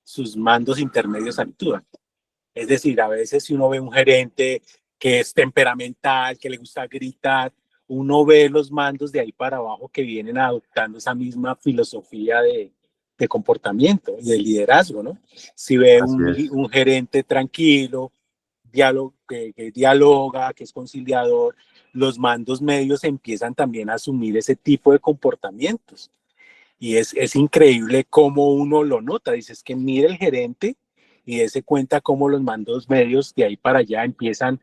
sus mandos intermedios actúan. Es decir, a veces si uno ve un gerente que es temperamental, que le gusta gritar, uno ve los mandos de ahí para abajo que vienen adoptando esa misma filosofía de comportamiento y de liderazgo, ¿no? Si ve un gerente tranquilo, que dialoga, que es conciliador, los mandos medios empiezan también a asumir ese tipo de comportamientos. Y es increíble cómo uno lo nota. Dices que mire el gerente y dése cuenta cómo los mandos medios de ahí para allá empiezan,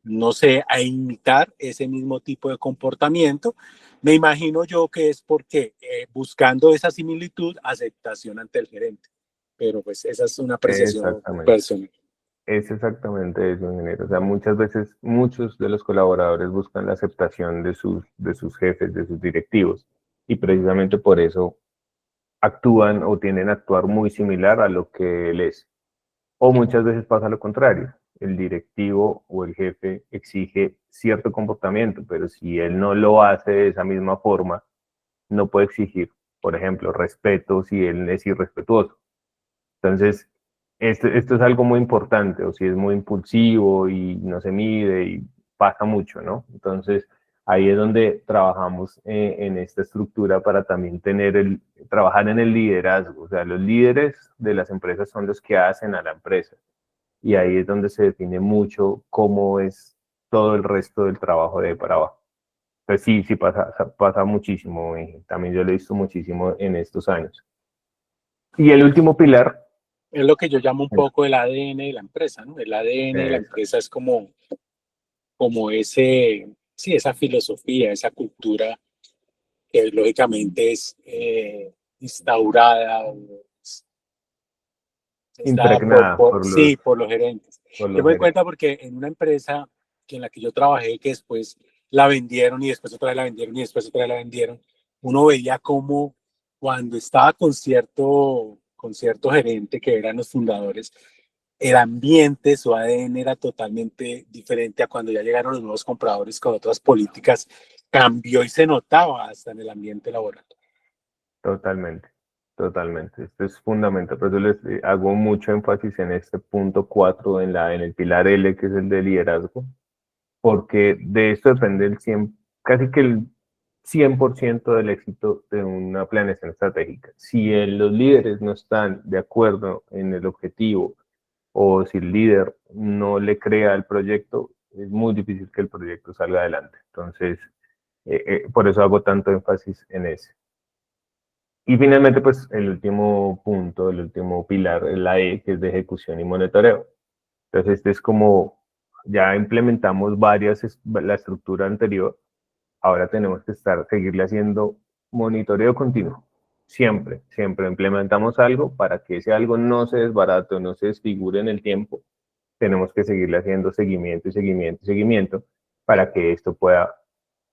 no sé, a imitar ese mismo tipo de comportamiento. Me imagino yo que es porque buscando esa similitud, aceptación ante el gerente. Pero pues esa es una apreciación personal. Es exactamente eso, ingeniero. O sea, muchas veces muchos de los colaboradores buscan la aceptación de sus jefes, de sus directivos, y precisamente por eso actúan o tienden a actuar muy similar a lo que él es. O muchas veces pasa lo contrario. El directivo o el jefe exige cierto comportamiento, pero si él no lo hace de esa misma forma, no puede exigir, por ejemplo, respeto si él es irrespetuoso. Entonces, esto es algo muy importante, o si es muy impulsivo y no se mide y pasa mucho, ¿no? Entonces, ahí es donde trabajamos en esta estructura para también trabajar en el liderazgo. O sea, los líderes de las empresas son los que hacen a la empresa. Y ahí es donde se define mucho cómo es todo el resto del trabajo de ahí para abajo. Pues sí pasa muchísimo. También yo lo he visto muchísimo en estos años. Y el último pilar. Es lo que yo llamo un poco el ADN de la empresa, ¿no? El ADN de la empresa es como esa filosofía, esa cultura que lógicamente es instaurada o es dada impregnada por los gerentes. Yo me doy cuenta porque en una empresa en la que yo trabajé, que después la vendieron y después otra vez la vendieron y después otra vez la vendieron, uno veía como cuando estaba con cierto gerente, que eran los fundadores, el ambiente, su ADN era totalmente diferente a cuando ya llegaron los nuevos compradores con otras políticas, cambió y se notaba hasta en el ambiente laboral. Totalmente, totalmente. Esto es fundamental. Por eso les hago mucho énfasis en este punto 4, en el pilar L, que es el de liderazgo, porque de esto depende casi que el 100% del éxito de una planeación estratégica. Si los líderes no están de acuerdo en el objetivo o si el líder no le crea el proyecto, es muy difícil que el proyecto salga adelante. Entonces, por eso hago tanto énfasis en ese. Y finalmente, pues el último punto, el último pilar es la E, que es de ejecución y monitoreo. Entonces, este es como ya implementamos la estructura anterior, ahora tenemos que seguirle haciendo monitoreo continuo. Siempre, siempre implementamos algo para que ese algo no se desbarate o no se desfigure en el tiempo. Tenemos que seguirle haciendo seguimiento y seguimiento y seguimiento para que esto pueda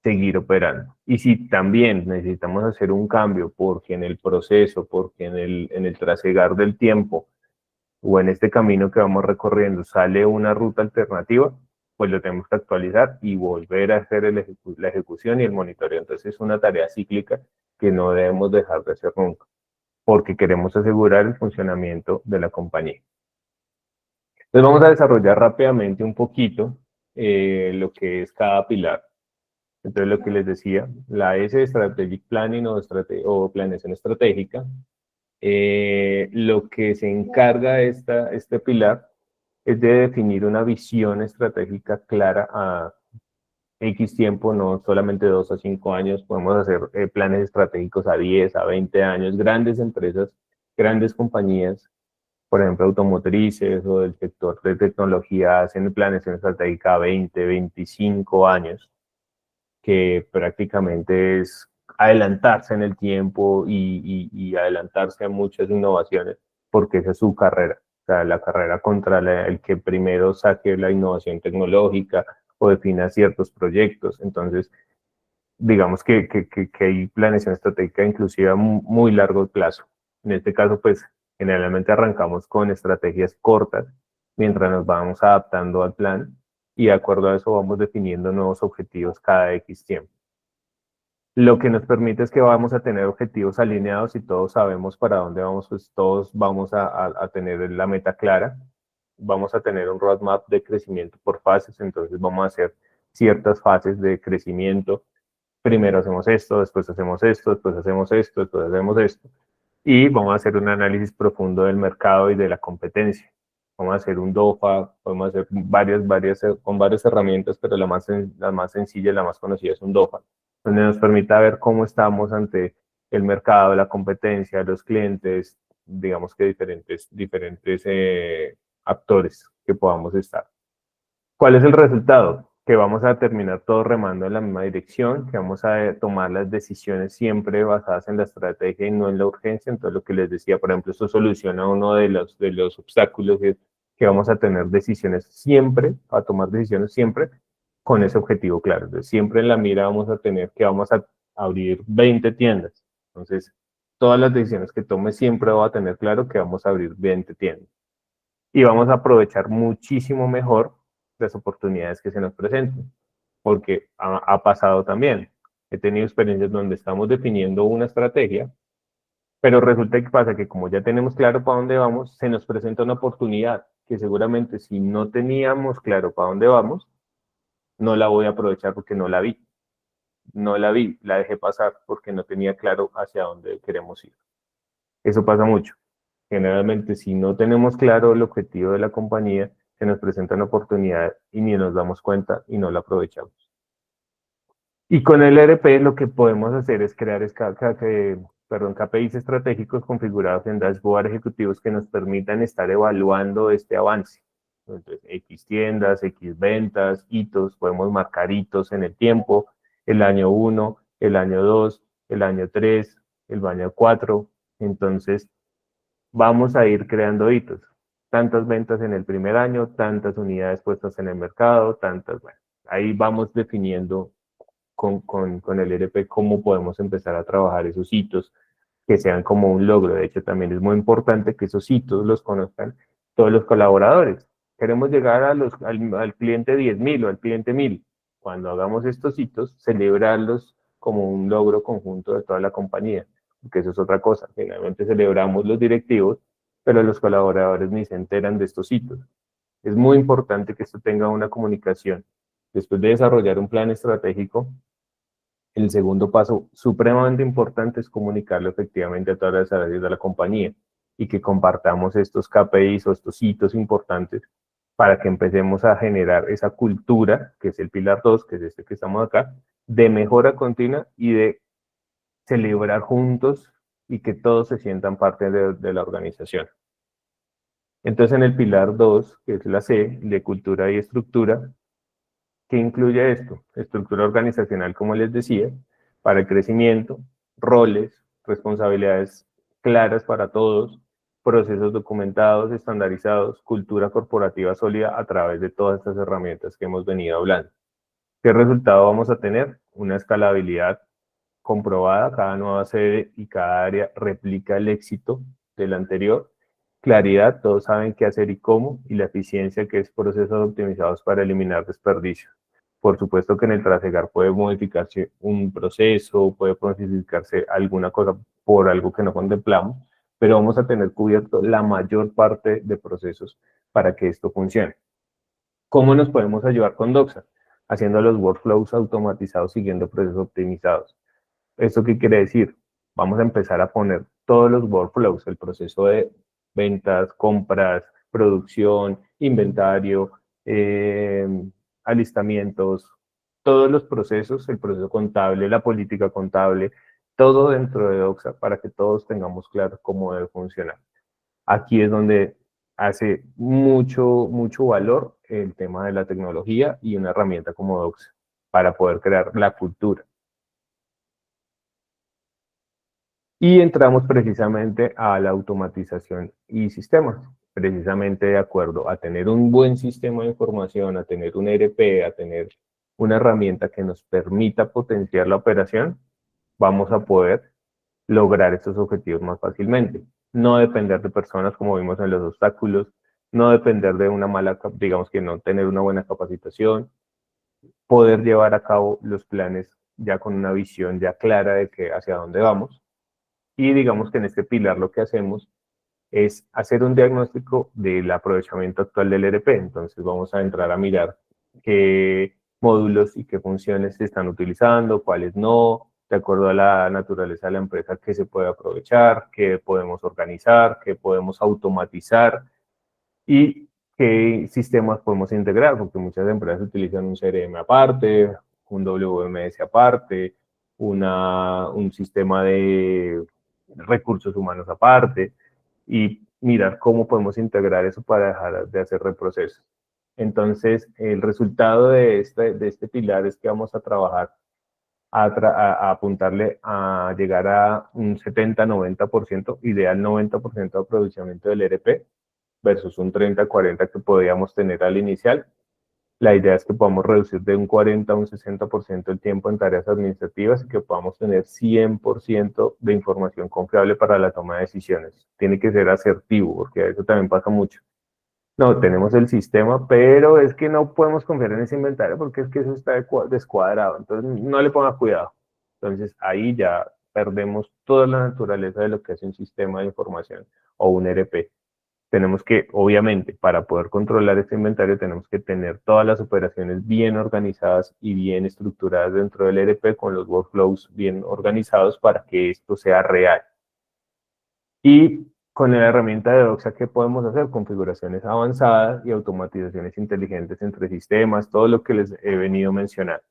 seguir operando. Y si también necesitamos hacer un cambio porque en el proceso, porque en el trasegar del tiempo o en este camino que vamos recorriendo sale una ruta alternativa, pues lo tenemos que actualizar y volver a hacer la ejecución y el monitoreo. Entonces es una tarea cíclica que no debemos dejar de hacer nunca, porque queremos asegurar el funcionamiento de la compañía. Entonces vamos a desarrollar rápidamente un poquito lo que es cada pilar. Entonces lo que les decía, la S de Strategic Planning o planeación estratégica, lo que se encarga este pilar es de definir una visión estratégica clara a X tiempo, no solamente 2 a 5 años, podemos hacer planes estratégicos a 10, a 20 años, grandes empresas, grandes compañías, por ejemplo, automotrices o del sector de tecnología, hacen planes estratégica a 20, 25 años, que prácticamente es adelantarse en el tiempo y adelantarse a muchas innovaciones, porque esa es su carrera. O sea, la carrera contra el que primero saque la innovación tecnológica o defina ciertos proyectos. Entonces, digamos que hay planeación estratégica inclusive a muy largo plazo. En este caso, pues, generalmente arrancamos con estrategias cortas, mientras nos vamos adaptando al plan y de acuerdo a eso vamos definiendo nuevos objetivos cada X tiempo. Lo que nos permite es que vamos a tener objetivos alineados y todos sabemos para dónde vamos, pues todos vamos a tener la meta clara, vamos a tener un roadmap de crecimiento por fases, entonces vamos a hacer ciertas fases de crecimiento. Primero hacemos esto, después hacemos esto, después hacemos esto, después hacemos esto. Y vamos a hacer un análisis profundo del mercado y de la competencia. Vamos a hacer un DOFA, podemos hacer con varias herramientas, pero la más sencilla y la más conocida es un DOFA, donde nos permita ver cómo estamos ante el mercado, la competencia, los clientes, digamos que diferentes actores que podamos estar. ¿Cuál es el resultado? Que vamos a terminar todos remando en la misma dirección, que vamos a tomar las decisiones siempre basadas en la estrategia y no en la urgencia. Entonces, lo que les decía, por ejemplo, esto soluciona uno de los obstáculos, que vamos a tener decisiones siempre, a tomar decisiones siempre con ese objetivo claro. Entonces, siempre en la mira vamos a tener que vamos a abrir 20 tiendas. Entonces, todas las decisiones que tome siempre va a tener claro que vamos a abrir 20 tiendas. Y vamos a aprovechar muchísimo mejor las oportunidades que se nos presenten, porque ha pasado también. He tenido experiencias donde estamos definiendo una estrategia, pero resulta que pasa que como ya tenemos claro para dónde vamos, se nos presenta una oportunidad que seguramente si no teníamos claro para dónde vamos, no la voy a aprovechar porque no la vi. No la vi, la dejé pasar porque no tenía claro hacia dónde queremos ir. Eso pasa mucho. Generalmente, si no tenemos claro el objetivo de la compañía, se nos presenta una oportunidad y ni nos damos cuenta y no la aprovechamos. Y con el ERP lo que podemos hacer es crear KPIs estratégicos configurados en dashboard ejecutivos que nos permitan estar evaluando este avance. Entonces, X tiendas, X ventas, hitos, podemos marcar hitos en el tiempo, el año 1, el año 2, el año 3, el año 4. Entonces, vamos a ir creando hitos. Tantas ventas en el primer año, tantas unidades puestas en el mercado, bueno, ahí vamos definiendo con el ERP cómo podemos empezar a trabajar esos hitos que sean como un logro. De hecho, también es muy importante que esos hitos los conozcan todos los colaboradores. Queremos llegar al cliente 10.000 o al cliente 1.000. Cuando hagamos estos hitos, celebrarlos como un logro conjunto de toda la compañía, porque eso es otra cosa. Generalmente celebramos los directivos, pero los colaboradores ni se enteran de estos hitos. Es muy importante que esto tenga una comunicación. Después de desarrollar un plan estratégico, el segundo paso supremamente importante es comunicarlo efectivamente a todas las áreas de la compañía y que compartamos estos KPIs o estos hitos importantes para que empecemos a generar esa cultura, que es el pilar 2, que es este que estamos acá, de mejora continua y de celebrar juntos y que todos se sientan parte de la organización. Entonces, en el pilar 2, que es la C, de cultura y estructura, ¿qué incluye esto? Estructura organizacional, como les decía, para el crecimiento, roles, responsabilidades claras para todos, procesos documentados, estandarizados, cultura corporativa sólida a través de todas estas herramientas que hemos venido hablando. ¿Qué resultado vamos a tener? Una escalabilidad comprobada, cada nueva sede y cada área replica el éxito del anterior. Claridad, todos saben qué hacer y cómo, y la eficiencia, que es procesos optimizados para eliminar desperdicios. Por supuesto que en el trasegar puede modificarse un proceso, puede modificarse alguna cosa por algo que no contemplamos, pero vamos a tener cubierto la mayor parte de procesos para que esto funcione. ¿Cómo nos podemos ayudar con Doxa? Haciendo los workflows automatizados, siguiendo procesos optimizados. ¿Esto qué quiere decir? Vamos a empezar a poner todos los workflows, el proceso de ventas, compras, producción, inventario, alistamientos, todos los procesos, el proceso contable, la política contable, todo dentro de Doxa para que todos tengamos claro cómo debe funcionar. Aquí es donde hace mucho valor el tema de la tecnología y una herramienta como Doxa para poder crear la cultura. Y entramos precisamente a la automatización y sistemas, precisamente de acuerdo a tener un buen sistema de información, a tener un ERP, a tener una herramienta que nos permita potenciar la operación, vamos a poder lograr estos objetivos más fácilmente. No depender de personas como vimos en los obstáculos, no depender de una mala, digamos que no tener una buena capacitación, poder llevar a cabo los planes ya con una visión ya clara de que hacia dónde vamos. Y digamos que en este pilar lo que hacemos es hacer un diagnóstico del aprovechamiento actual del ERP. Entonces vamos a entrar a mirar qué módulos y qué funciones se están utilizando, cuáles no, de acuerdo a la naturaleza de la empresa, qué se puede aprovechar, qué podemos organizar, qué podemos automatizar y qué sistemas podemos integrar, porque muchas empresas utilizan un CRM aparte, un WMS aparte, un sistema de recursos humanos aparte, y mirar cómo podemos integrar eso para dejar de hacer reprocesos. Entonces, el resultado de este pilar es que vamos a trabajar a apuntarle a llegar a un 70-90%, ideal 90% de aprovechamiento del ERP, versus un 30-40% que podíamos tener al inicial. La idea es que podamos reducir de un 40 a un 60% el tiempo en tareas administrativas y que podamos tener 100% de información confiable para la toma de decisiones. Tiene que ser asertivo, porque eso también pasa mucho. No, tenemos el sistema, pero es que no podemos confiar en ese inventario porque es que eso está descuadrado. Entonces, no le ponga cuidado. Entonces, ahí ya perdemos toda la naturaleza de lo que es un sistema de información o un ERP. Tenemos que, obviamente, para poder controlar este inventario, tenemos que tener todas las operaciones bien organizadas y bien estructuradas dentro del ERP con los workflows bien organizados para que esto sea real. Y con la herramienta de Doxa, ¿qué podemos hacer? Configuraciones avanzadas y automatizaciones inteligentes entre sistemas, todo lo que les he venido mencionando.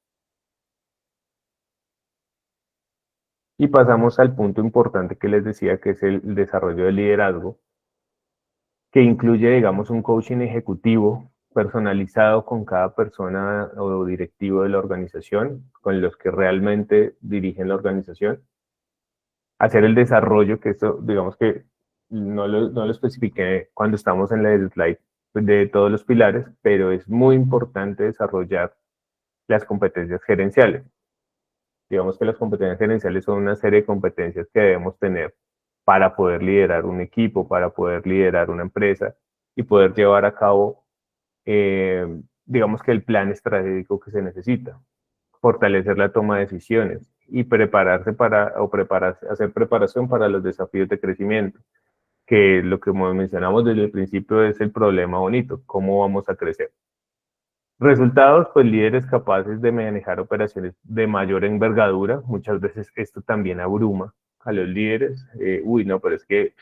Y pasamos al punto importante que les decía, que es el desarrollo del liderazgo, que incluye, digamos, un coaching ejecutivo personalizado con cada persona o directivo de la organización, con los que realmente dirigen la organización. Hacer el desarrollo, que esto, digamos que no lo especifiqué cuando estamos en la slide de todos los pilares, pero es muy importante desarrollar las competencias gerenciales. Digamos que las competencias gerenciales son una serie de competencias que debemos tener para poder liderar un equipo, para poder liderar una empresa y poder llevar a cabo, digamos que el plan estratégico que se necesita. Fortalecer la toma de decisiones y prepararse hacer preparación para los desafíos de crecimiento, que lo que mencionamos desde el principio es el problema bonito, cómo vamos a crecer. Resultados, pues líderes capaces de manejar operaciones de mayor envergadura. Muchas veces esto también abruma a los líderes. Uy, no, pero es que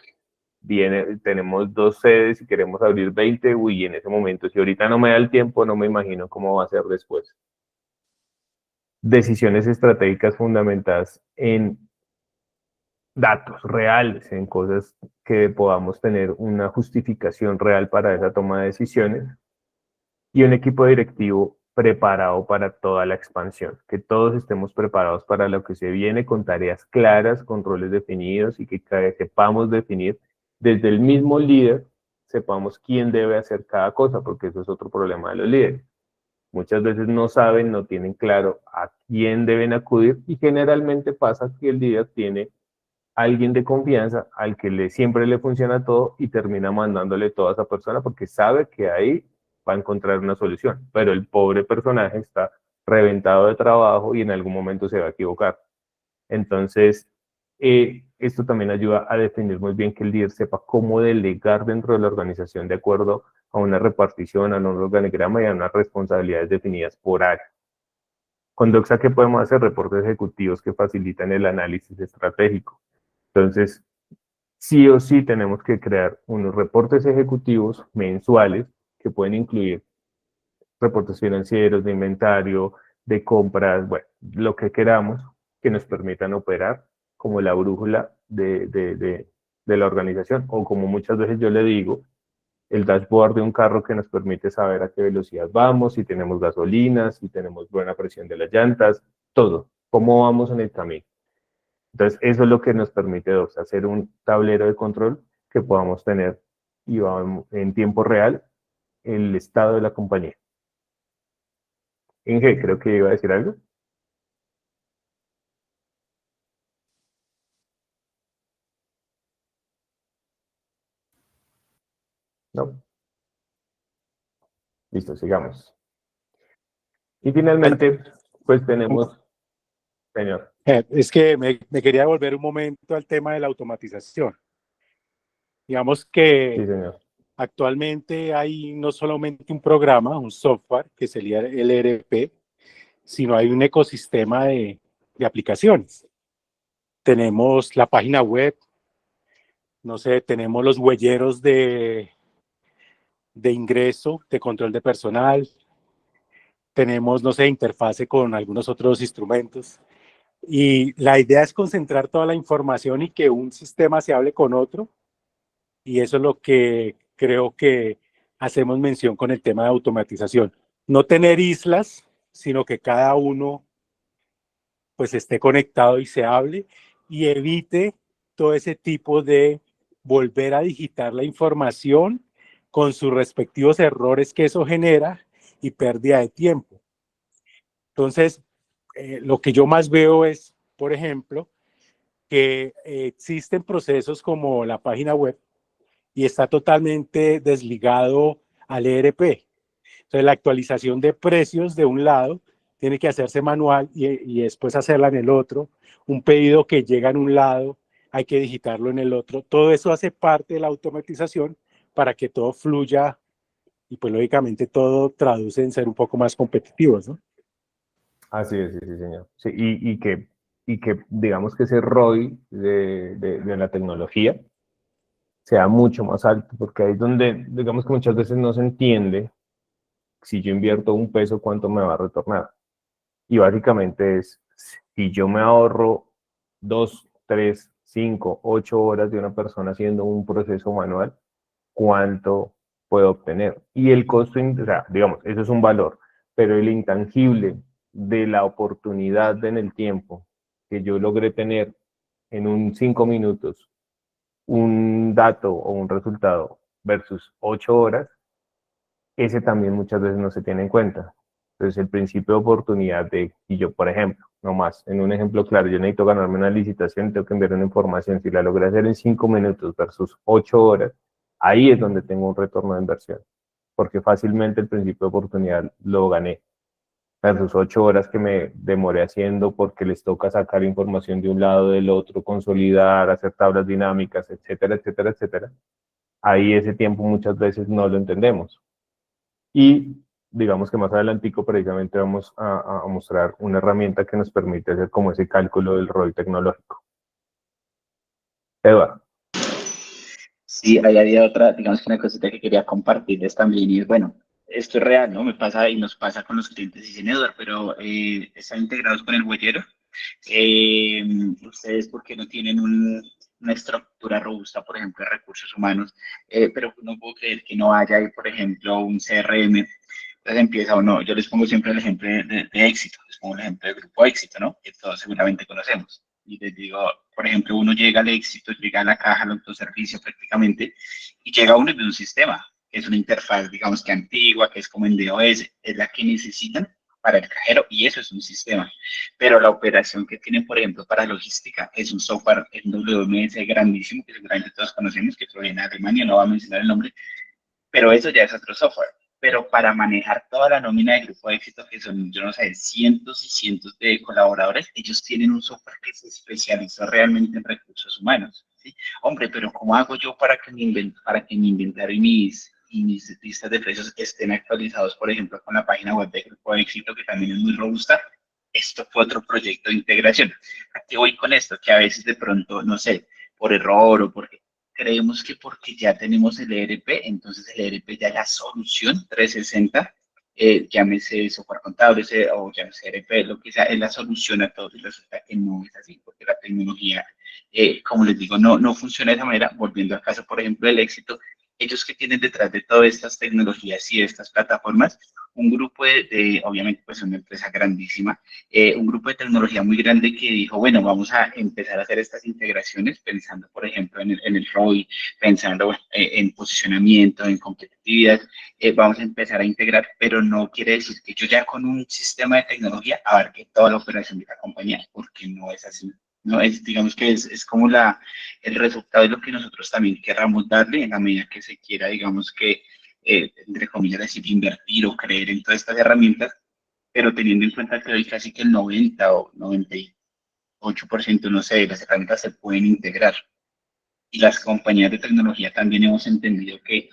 tenemos 2 sedes y queremos abrir 20. Uy, en ese momento, si ahorita no me da el tiempo, no me imagino cómo va a ser después. Decisiones estratégicas fundamentadas en datos reales, en cosas que podamos tener una justificación real para esa toma de decisiones. Y un equipo directivo preparado para toda la expansión, que todos estemos preparados para lo que se viene, con tareas claras, con roles definidos y que sepamos definir desde el mismo líder, sepamos quién debe hacer cada cosa, porque eso es otro problema de los líderes. Muchas veces no saben, no tienen claro a quién deben acudir y generalmente pasa que el líder tiene alguien de confianza al que siempre le funciona todo y termina mandándole toda esa persona porque sabe que ahí va a encontrar una solución, pero el pobre personaje está reventado de trabajo y en algún momento se va a equivocar. Entonces, esto también ayuda a definir muy bien que el líder sepa cómo delegar dentro de la organización de acuerdo a una repartición, a un organigrama y a unas responsabilidades definidas por área. Con Doxa, ¿qué podemos hacer? Reportes ejecutivos que facilitan el análisis estratégico. Entonces, sí o sí tenemos que crear unos reportes ejecutivos mensuales que pueden incluir reportes financieros, de inventario, de compras, bueno, lo que queramos que nos permitan operar como la brújula de la organización, o como muchas veces yo le digo, el dashboard de un carro que nos permite saber a qué velocidad vamos, si tenemos gasolina, si tenemos buena presión de las llantas, todo, cómo vamos en el camino. Entonces, eso es lo que nos permite Doxa, hacer un tablero de control que podamos tener y en tiempo real el estado de la compañía. Inge, creo que iba a decir algo. No. Listo, sigamos. Y finalmente, pues tenemos, señor. Es que me quería volver un momento al tema de la automatización. Digamos Sí, que señor. actualmente hay no solamente un programa, un software, que sería el ERP, sino hay un ecosistema de aplicaciones. Tenemos la página web, no sé, tenemos los huelleros de ingreso, de control de personal, tenemos, no sé, interfase con algunos otros instrumentos. Y la idea es concentrar toda la información y que un sistema se hable con otro. Y eso es lo que creo que hacemos mención con el tema de automatización. No tener islas, sino que cada uno pues esté conectado y se hable y evite todo ese tipo de volver a digitar la información con sus respectivos errores que eso genera y pérdida de tiempo. Entonces, lo que yo más veo es, por ejemplo, que existen procesos como la página web y está totalmente desligado al ERP. Entonces, la actualización de precios de un lado tiene que hacerse manual y después hacerla en el otro. Un pedido que llega en un lado, hay que digitarlo en el otro. Todo eso hace parte de la automatización para que todo fluya y pues lógicamente todo traduce en ser un poco más competitivos, ¿no? Así es, sí, sí, señor. Sí, y que digamos que ese ROI de la tecnología sea mucho más alto, porque ahí es donde, digamos que muchas veces no se entiende si yo invierto un peso, cuánto me va a retornar. Y básicamente es, si yo me ahorro 2, 3, 5, 8 horas de una persona haciendo un proceso manual, ¿cuánto puedo obtener? Y el costo, o sea, digamos, eso es un valor, pero el intangible de la oportunidad en el tiempo que yo logré tener en un 5 minutos, un dato o un resultado versus 8 horas, ese también muchas veces no se tiene en cuenta. Entonces, el principio de oportunidad y yo, por ejemplo, nomás, en un ejemplo claro, yo necesito ganarme una licitación, tengo que enviar una información, si la logré hacer en 5 minutos versus 8 horas, ahí es donde tengo un retorno de inversión, porque fácilmente el principio de oportunidad lo gané, versus 8 horas que me demoré haciendo porque les toca sacar información de un lado, del otro, consolidar, hacer tablas dinámicas, etcétera, etcétera, etcétera. Ahí ese tiempo muchas veces no lo entendemos. Y digamos que más adelantico precisamente vamos a mostrar una herramienta que nos permite hacer como ese cálculo del rol tecnológico. Eduardo. Sí, ahí había otra, digamos que una cosita que quería compartirles también y es, bueno, esto es real, ¿no? Me pasa y nos pasa con los clientes, dicen Edward, pero están integrados con el huellero. Ustedes, ¿por qué no tienen una estructura robusta, por ejemplo, de recursos humanos? Pero no puedo creer que no haya ahí, por ejemplo, un CRM. Entonces empieza o no, yo les pongo siempre el ejemplo de éxito, les pongo el ejemplo del grupo éxito, ¿no? Que todos seguramente conocemos. Y les digo, por ejemplo, uno llega al éxito, llega a la caja, al autoservicio prácticamente, y llega uno y ve un sistema, que es una interfaz, digamos que antigua, que es como en DOS, es la que necesitan para el cajero, y eso es un sistema. Pero la operación que tienen, por ejemplo, para logística, es un software en WMS grandísimo, que seguramente todos conocemos, que proviene de Alemania, no va a mencionar el nombre, pero eso ya es otro software. Pero para manejar toda la nómina del grupo de éxito, que son, yo no sé, cientos y cientos de colaboradores, ellos tienen un software que se especializó realmente en recursos humanos, ¿sí? Hombre, pero ¿cómo hago yo para que mi inventario y y mis listas de precios estén actualizados, por ejemplo, con la página web de Grupo Éxito, que también es muy robusta. Esto fue otro proyecto de integración. ¿A qué voy con esto? Que a veces de pronto, no sé, por error o porque creemos que porque ya tenemos el ERP, entonces el ERP ya es la solución 360, llámese software contable o llámese ERP, lo que sea, es la solución a todo, y resulta que no es así, porque la tecnología, como les digo, no funciona de esa manera. Volviendo al caso, por ejemplo, del Éxito, ellos que tienen detrás de todas estas tecnologías y estas plataformas, un grupo obviamente, pues una empresa grandísima, un grupo de tecnología muy grande que dijo, bueno, vamos a empezar a hacer estas integraciones pensando, por ejemplo, en el ROI, pensando en posicionamiento, en competitividad, vamos a empezar a integrar, pero no quiere decir que yo ya con un sistema de tecnología abarque toda la operación de la compañía, porque no es así. No es, digamos que es como el resultado de lo que nosotros también querramos darle en la medida que se quiera, digamos que, entre comillas, decir, invertir o creer en todas estas herramientas, pero teniendo en cuenta que hoy casi que el 90 o 98%, no sé, de las herramientas se pueden integrar. Y las compañías de tecnología también hemos entendido que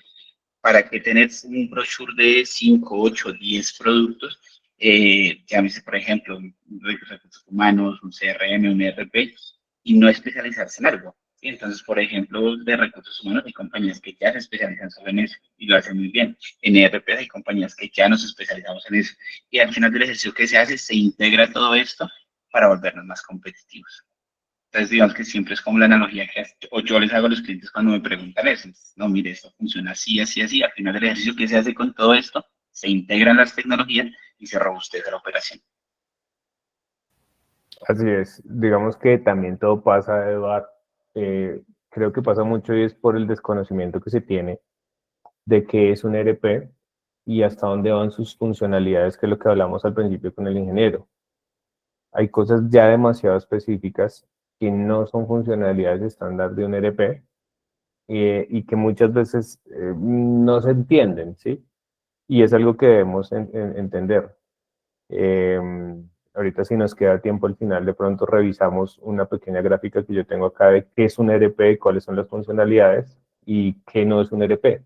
para que tener un brochure de 5, 8, 10 productos, llámese, por ejemplo, un recursos humanos, un CRM, un ERP, y no especializarse en algo. ¿Sí? Entonces, por ejemplo, de recursos humanos hay compañías que ya se especializan solo en eso y lo hacen muy bien. En ERP hay compañías que ya nos especializamos en eso. Y al final del ejercicio que se hace, se integra todo esto para volvernos más competitivos. Entonces, digamos que siempre es como la analogía o yo les hago a los clientes cuando me preguntan eso. No, mire, esto funciona así, así, así. Al final del ejercicio que se hace con todo esto, se integran las tecnologías y se robustece la operación. Así es, digamos que también todo pasa, Eduardo, creo que pasa mucho y es por el desconocimiento que se tiene de qué es un ERP y hasta dónde van sus funcionalidades, que es lo que hablamos al principio con el ingeniero. Hay cosas ya demasiado específicas que no son funcionalidades estándar de un ERP y que muchas veces no se entienden, ¿sí? Y es algo que debemos entender. Eh, Ahorita si nos queda tiempo al final, de pronto revisamos una pequeña gráfica que yo tengo acá de qué es un ERP, cuáles son las funcionalidades y qué no es un ERP.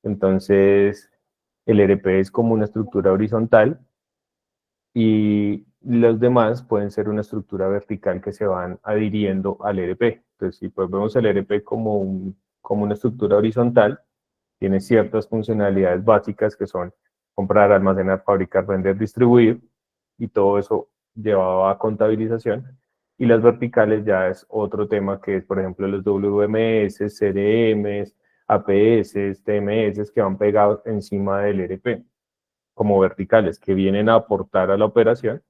Entonces, el ERP es como una estructura horizontal y los demás pueden ser una estructura vertical que se van adhiriendo al ERP. Entonces, si pues vemos el ERP como una estructura horizontal, tiene ciertas funcionalidades básicas que son comprar, almacenar, fabricar, vender, distribuir, y todo eso llevado a contabilización. Y las verticales ya es otro tema que es, por ejemplo, los WMS, CRMs, APS, TMS que van pegados encima del ERP como verticales que vienen a aportar a la operación,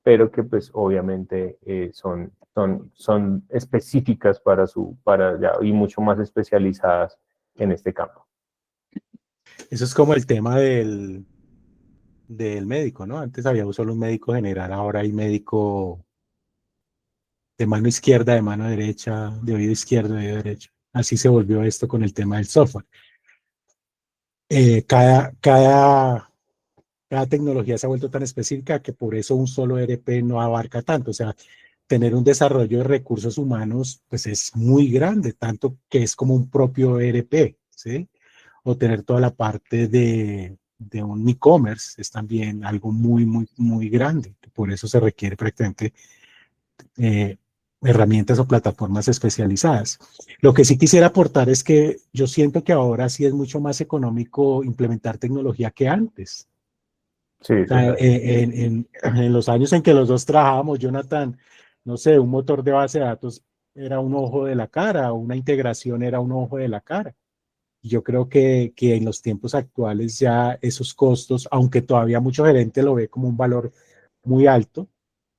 pero que pues obviamente son específicas para ya, y mucho más especializadas en este campo. Eso es como el tema del médico, ¿no? Antes había solo un médico general, ahora hay médico de mano izquierda, de mano derecha, de oído izquierdo, de oído derecho. Así se volvió esto con el tema del software. Cada tecnología se ha vuelto tan específica que por eso un solo ERP no abarca tanto. O sea, tener un desarrollo de recursos humanos pues es muy grande, tanto que es como un propio ERP, ¿sí? O tener toda la parte de un e-commerce es también algo muy, muy, muy grande. Por eso se requiere prácticamente herramientas o plataformas especializadas. Lo que sí quisiera aportar es que yo siento que ahora sí es mucho más económico implementar tecnología que antes. Sí, O sea, total. en los años en que los dos trabajábamos, Jonathan, no sé, un motor de base de datos era un ojo de la cara, una integración era un ojo de la cara. Y yo creo que en los tiempos actuales ya esos costos, aunque todavía mucho gerente lo ve como un valor muy alto,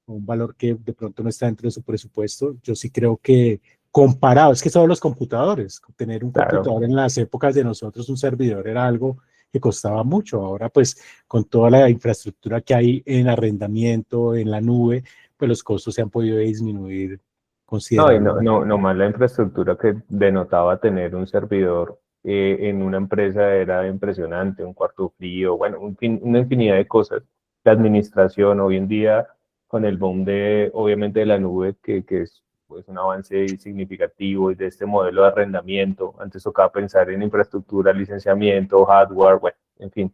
un valor que de pronto no está dentro de su presupuesto, yo sí creo que comparado, es que son los computadores, tener un Claro. computador en las épocas de nosotros, un servidor era algo que costaba mucho. Ahora pues con toda la infraestructura que hay en arrendamiento, en la nube, pues los costos se han podido disminuir No, y no, considerablemente. no, nomás la infraestructura que denotaba tener un servidor en una empresa era impresionante, un cuarto frío, bueno, una infinidad de cosas. La administración hoy en día, con el boom de, obviamente, de la nube, que es pues un avance significativo de este modelo de arrendamiento. Antes tocaba pensar en infraestructura, licenciamiento, hardware, bueno, en fin,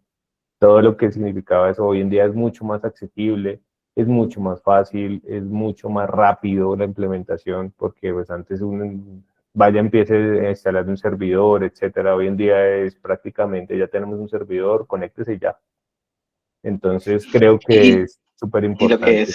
todo lo que significaba eso. Hoy en día es mucho más accesible, es mucho más fácil, es mucho más rápido la implementación, porque pues antes uno vaya, empiece a instalar un servidor, etcétera. Hoy en día es prácticamente, ya tenemos un servidor, conéctese y ya. Entonces creo que Y, es súper y lo que importante.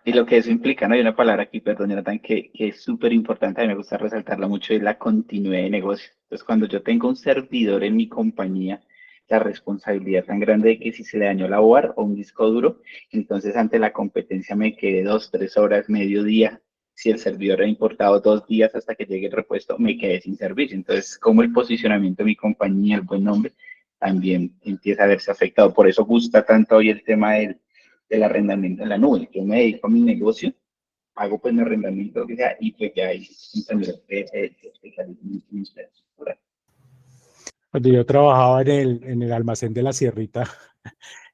y lo que eso implica, ¿no? Hay una palabra aquí, perdón, Jonathan, que es súper importante, a mí me gusta resaltarla mucho, es la continuidad de negocio. Entonces, cuando yo tengo un servidor en mi compañía, la responsabilidad tan grande de que si se le dañó la board o un disco duro, entonces ante la competencia me quedé 2, 3 horas, medio día. Si el servidor ha importado 2 días hasta que llegue el repuesto, me quedé sin servicio. Entonces, como el posicionamiento de mi compañía, el buen nombre, también empieza a verse afectado. Por eso gusta tanto hoy el tema del arrendamiento en la nube. Yo me dedico a mi negocio, hago pues mi arrendamiento, que sea, y pues ya hay un servidor de especialismo en infraestructura. Cuando yo trabajaba en el almacén de la Sierrita,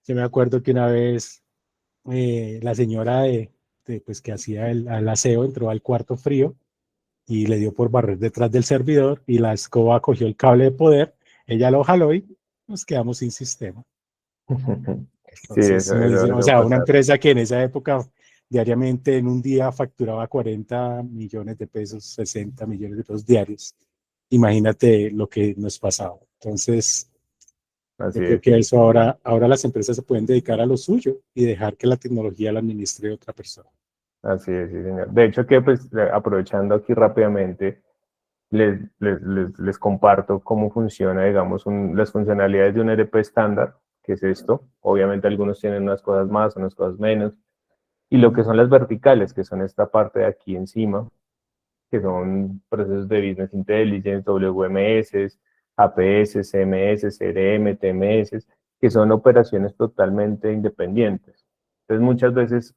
yo me acuerdo que una vez la señora pues, que hacía el aseo entró al cuarto frío y le dio por barrer detrás del servidor y la escoba cogió el cable de poder, ella lo jaló y nos quedamos sin sistema. Sí, Entonces, uno dice, o eso sea, una pasa. empresa que en esa época diariamente en un día facturaba 40 millones de pesos, 60 millones de pesos diarios. Imagínate lo que nos pasaba. Entonces, Así yo creo es, que eso ahora las empresas se pueden dedicar a lo suyo y dejar que la tecnología la administre otra persona. así es, sí, señor. De hecho, que pues aprovechando aquí rápidamente, les comparto cómo funciona, digamos, las funcionalidades de un ERP estándar, que es esto. Obviamente algunos tienen unas cosas más, unas cosas menos. Y lo que son las verticales, que son esta parte de aquí encima, que son procesos de Business Intelligence, WMS, APS, CMS, CRM, TMS, que son operaciones totalmente independientes. Entonces muchas veces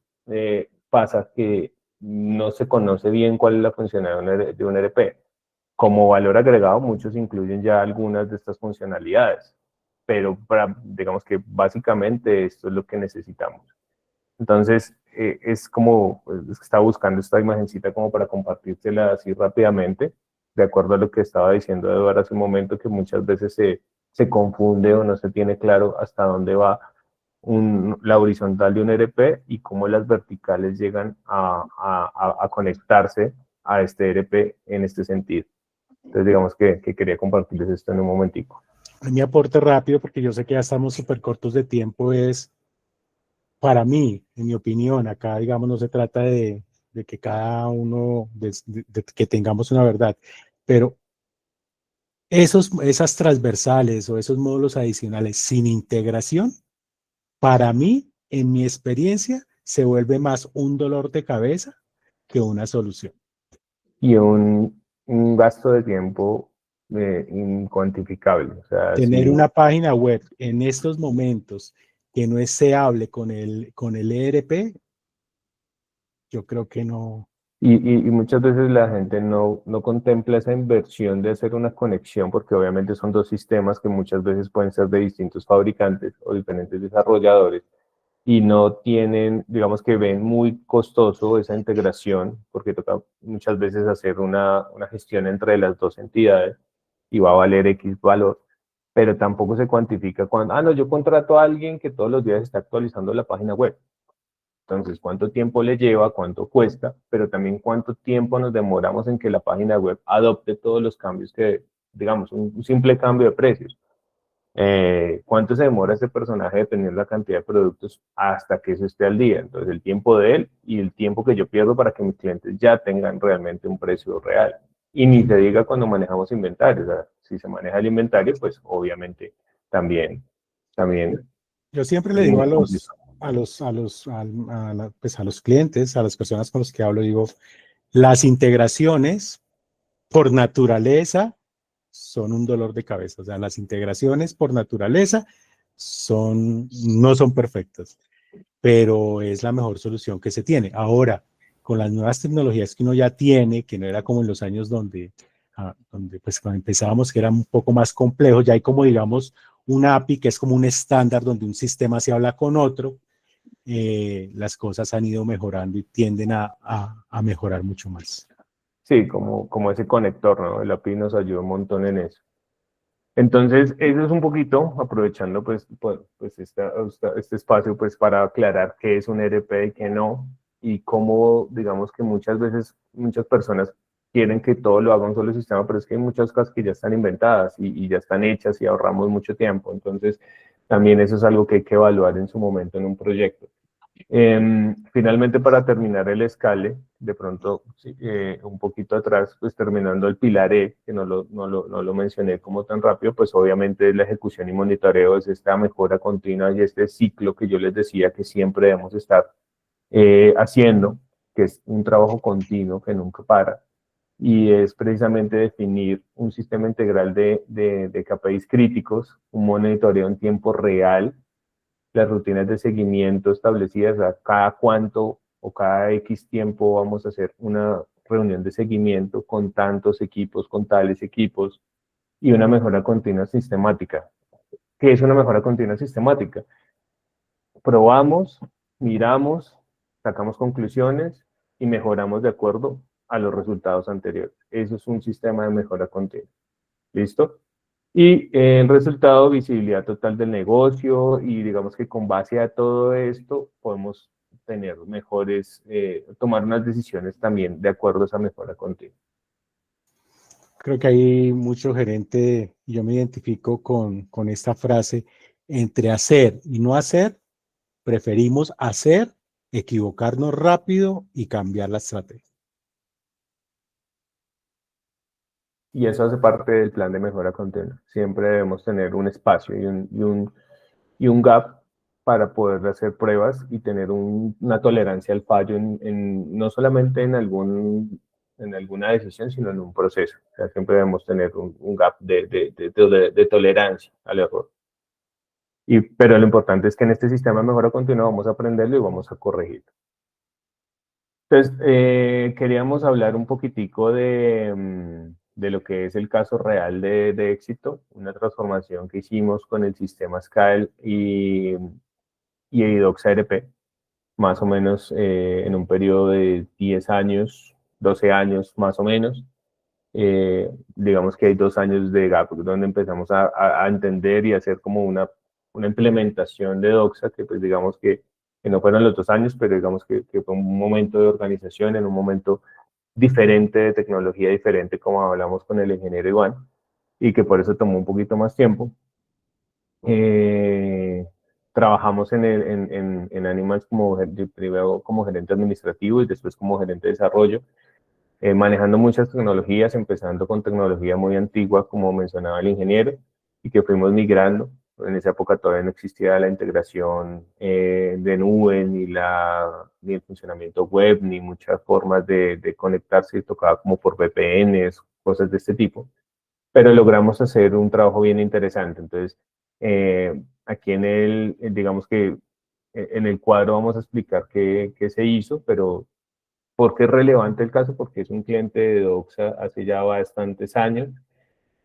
pasa que no se conoce bien cuál es la funcionalidad de un ERP. Como valor agregado, muchos incluyen ya algunas de estas funcionalidades, pero digamos que básicamente esto es lo que necesitamos. Entonces, es como, es que estaba buscando esta imagencita como para compartírsela así rápidamente, de acuerdo a lo que estaba diciendo Eduardo hace un momento, que muchas veces se confunde o no se tiene claro hasta dónde va la horizontal de un ERP y cómo las verticales llegan a conectarse a este ERP en este sentido. Entonces, digamos que quería compartirles esto en un momentico. Mi aporte rápido, porque yo sé que ya estamos súper cortos de tiempo, es, para mí, en mi opinión, acá, digamos, no se trata de que cada uno, de que tengamos una verdad, pero esas transversales o esos módulos adicionales sin integración, para mí, en mi experiencia, se vuelve más un dolor de cabeza que una solución. Y un gasto de tiempo incuantificable. O sea, Tener sí. una página web en estos momentos que no es seable con el ERP, yo creo que no. Y muchas veces la gente no contempla esa inversión de hacer una conexión, porque obviamente son dos sistemas que muchas veces pueden ser de distintos fabricantes o diferentes desarrolladores y no tienen, digamos que ven muy costoso esa integración, porque toca muchas veces hacer una gestión entre las dos entidades y va a valer X valor, pero tampoco se cuantifica cuando, no, yo contrato a alguien que todos los días está actualizando la página web. Entonces, ¿cuánto tiempo le lleva? ¿Cuánto cuesta? Pero también cuánto tiempo nos demoramos en que la página web adopte todos los cambios que, digamos, un simple cambio de precios. ¿Cuánto se demora ese personaje dependiendo de la cantidad de productos hasta que eso esté al día? Entonces, el tiempo de él y el tiempo que yo pierdo para que mis clientes ya tengan realmente un precio real. Y ni se diga cuando manejamos inventario. O sea, si se maneja el inventario, pues obviamente también. Yo siempre le digo a los clientes, a las personas con las que hablo, digo, las integraciones por naturaleza son un dolor de cabeza. O sea, las integraciones por naturaleza no son perfectas, pero es la mejor solución que se tiene. Ahora, con las nuevas tecnologías que uno ya tiene, que no era como en los años donde pues cuando empezábamos, que era un poco más complejo, ya hay como, digamos, una API que es como un estándar donde un sistema se habla con otro, las cosas han ido mejorando y tienden a mejorar mucho más. Sí, como ese conector, ¿no? El API nos ayuda un montón en eso. Entonces, eso es un poquito, aprovechando este espacio pues para aclarar qué es un ERP y qué no, y cómo, digamos que muchas veces muchas personas quieren que todo lo haga un solo sistema, pero es que hay muchas cosas que ya están inventadas y ya están hechas y ahorramos mucho tiempo. Entonces, también eso es algo que hay que evaluar en su momento en un proyecto. Finalmente, para terminar el escale, de pronto, sí, un poquito atrás, pues terminando el pilar E, que no lo mencioné como tan rápido, pues obviamente la ejecución y monitoreo es esta mejora continua y este ciclo que yo les decía que siempre debemos estar haciendo, que es un trabajo continuo que nunca para, y es precisamente definir un sistema integral de KPIs críticos, un monitoreo en tiempo real, las rutinas de seguimiento establecidas, a cada cuánto o cada X tiempo vamos a hacer una reunión de seguimiento con tantos equipos, con tales equipos, y una mejora continua sistemática. ¿Qué es una mejora continua sistemática? Probamos, miramos, sacamos conclusiones y mejoramos de acuerdo a los resultados anteriores. Eso es un sistema de mejora continua. ¿Listo? Y el resultado, visibilidad total del negocio, y digamos que con base a todo esto podemos tener mejores, tomar unas decisiones también de acuerdo a esa mejora continua. Creo que hay mucho gerente, y yo me identifico con esta frase, entre hacer y no hacer, preferimos hacer, equivocarnos rápido y cambiar la estrategia. Y eso hace parte del plan de mejora continua. Siempre debemos tener un espacio y un gap para poder hacer pruebas y tener una tolerancia al fallo no solamente en alguna decisión, sino en un proceso. O sea, siempre debemos tener un gap de tolerancia al error. Pero lo importante es que en este sistema de mejora continua vamos a aprenderlo y vamos a corregirlo. Entonces, queríamos hablar un poquitico de lo que es el caso real de éxito, una transformación que hicimos con el sistema Scale y Doxa ERP, más o menos en un periodo de 10 años, 12 años más o menos. Digamos que hay 2 años de gap donde empezamos a entender y hacer como una implementación de Doxa, que pues digamos que no fueron los 2 años, pero digamos que fue un momento de organización, en un momento diferente, de tecnología diferente, como hablamos con el ingeniero Iván, y que por eso tomó un poquito más tiempo. Trabajamos en Animals primero como gerente administrativo y después como gerente de desarrollo, manejando muchas tecnologías, empezando con tecnología muy antigua, como mencionaba el ingeniero, y que fuimos migrando. En esa época todavía no existía la integración de nube, ni el funcionamiento web, ni muchas formas de conectarse, y tocaba como por VPNs, cosas de este tipo. Pero logramos hacer un trabajo bien interesante. Entonces, aquí digamos que en el cuadro vamos a explicar qué se hizo, pero ¿por qué es relevante el caso? Porque es un cliente de Doxa hace ya bastantes años,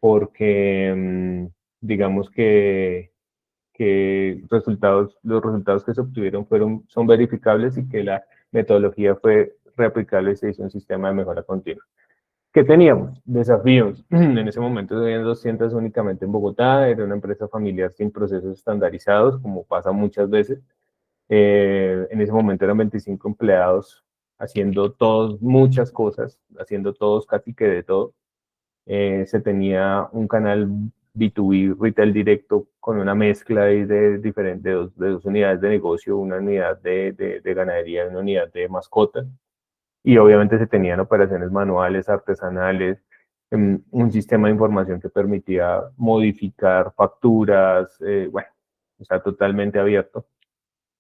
porque digamos que los resultados que se obtuvieron son verificables y que la metodología fue reaplicable y se hizo un sistema de mejora continua. ¿Qué teníamos? Desafíos. En ese momento había 200 únicamente en Bogotá, era una empresa familiar sin procesos estandarizados, como pasa muchas veces. En ese momento eran 25 empleados haciendo todos muchas cosas, haciendo todos casi que de todo. Se tenía un canal B2B retail directo con una mezcla de dos unidades de negocio, una unidad de ganadería y una unidad de mascotas. Y obviamente se tenían operaciones manuales, artesanales, un sistema de información que permitía modificar facturas, bueno, o sea, totalmente abierto.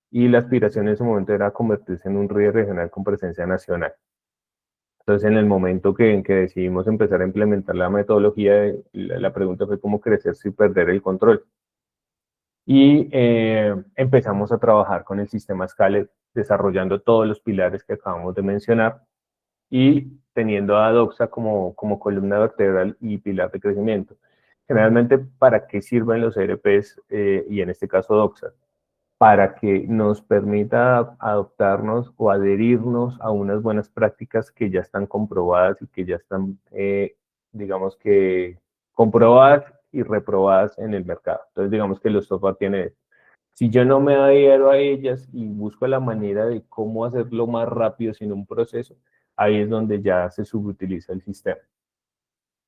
Y la aspiración en ese momento era convertirse en un RIE regional con presencia nacional. Entonces, en el momento en que decidimos empezar a implementar la metodología, la pregunta fue cómo crecer sin perder el control. Y empezamos a trabajar con el sistema Scale, desarrollando todos los pilares que acabamos de mencionar y teniendo a Doxa como columna vertebral y pilar de crecimiento. Generalmente, ¿para qué sirven los ERPs y en este caso Doxa? para que nos permita adoptarnos o adherirnos a unas buenas prácticas que ya están comprobadas y que ya están, digamos que, comprobadas y reprobadas en el mercado. Entonces, digamos que los software tienen eso. Si yo no me adhiero a ellas y busco la manera de cómo hacerlo más rápido sin un proceso, ahí es donde ya se subutiliza el sistema.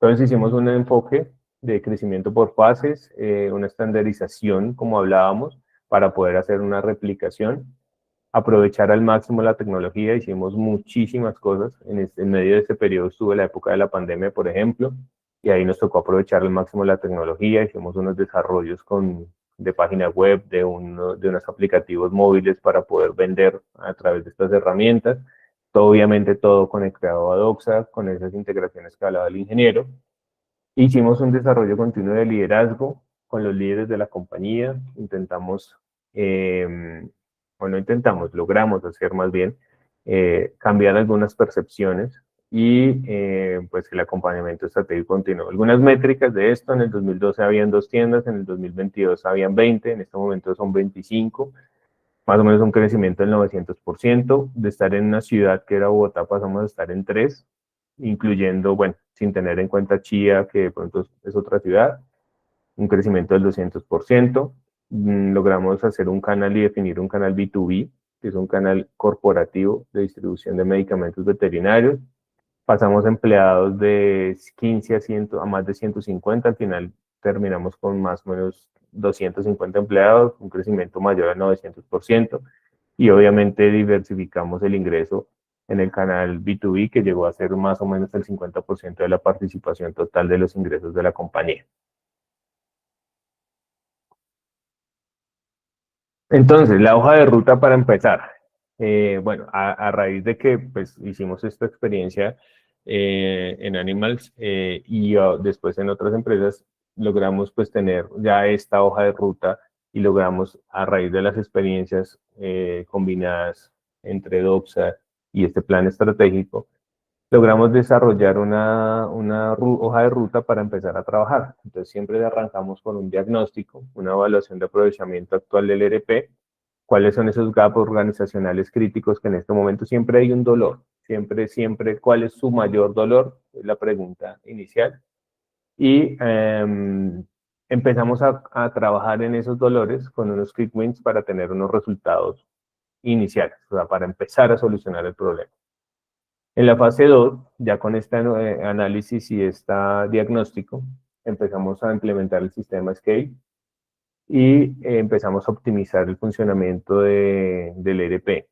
Entonces hicimos un enfoque de crecimiento por fases, una estandarización, como hablábamos, para poder hacer una replicación, aprovechar al máximo la tecnología. Hicimos muchísimas cosas. En medio de este periodo estuvo la época de la pandemia, por ejemplo, y ahí nos tocó aprovechar al máximo la tecnología. Hicimos unos desarrollos de página web, de unos aplicativos móviles para poder vender a través de estas herramientas. Obviamente todo conectado a Doxa, con esas integraciones que hablaba el ingeniero. Hicimos un desarrollo continuo de liderazgo con los líderes de la compañía. Logramos hacer más bien, cambiar algunas percepciones y pues el acompañamiento estratégico continuo. Algunas métricas de esto: en el 2012 habían 2 tiendas, en el 2022 habían 20, en este momento son 25, más o menos un crecimiento del 900%. De estar en una ciudad que era Bogotá pasamos a estar en 3, incluyendo, bueno, sin tener en cuenta Chía, que de pronto es otra ciudad, un crecimiento del 200%. Logramos hacer un canal y definir un canal B2B, que es un canal corporativo de distribución de medicamentos veterinarios. Pasamos empleados de 15 a más de 150, al final terminamos con más o menos 250 empleados, un crecimiento mayor al 900%, y obviamente diversificamos el ingreso en el canal B2B, que llegó a ser más o menos el 50% de la participación total de los ingresos de la compañía. Entonces, la hoja de ruta para empezar. Bueno, a raíz de que pues, hicimos esta experiencia en Animals y después en otras empresas, logramos pues tener ya esta hoja de ruta y logramos, a raíz de las experiencias combinadas entre Doxa y este plan estratégico, logramos desarrollar una hoja de ruta para empezar a trabajar. Entonces siempre arrancamos con un diagnóstico, una evaluación de aprovechamiento actual del ERP, cuáles son esos gaps organizacionales críticos que en este momento siempre hay un dolor, siempre, ¿cuál es su mayor dolor? Es la pregunta inicial. Y empezamos a trabajar en esos dolores con unos quick wins para tener unos resultados iniciales, o sea, para empezar a solucionar el problema. En la fase 2, ya con este análisis y este diagnóstico, empezamos a implementar el sistema Scale y empezamos a optimizar el funcionamiento del ERP.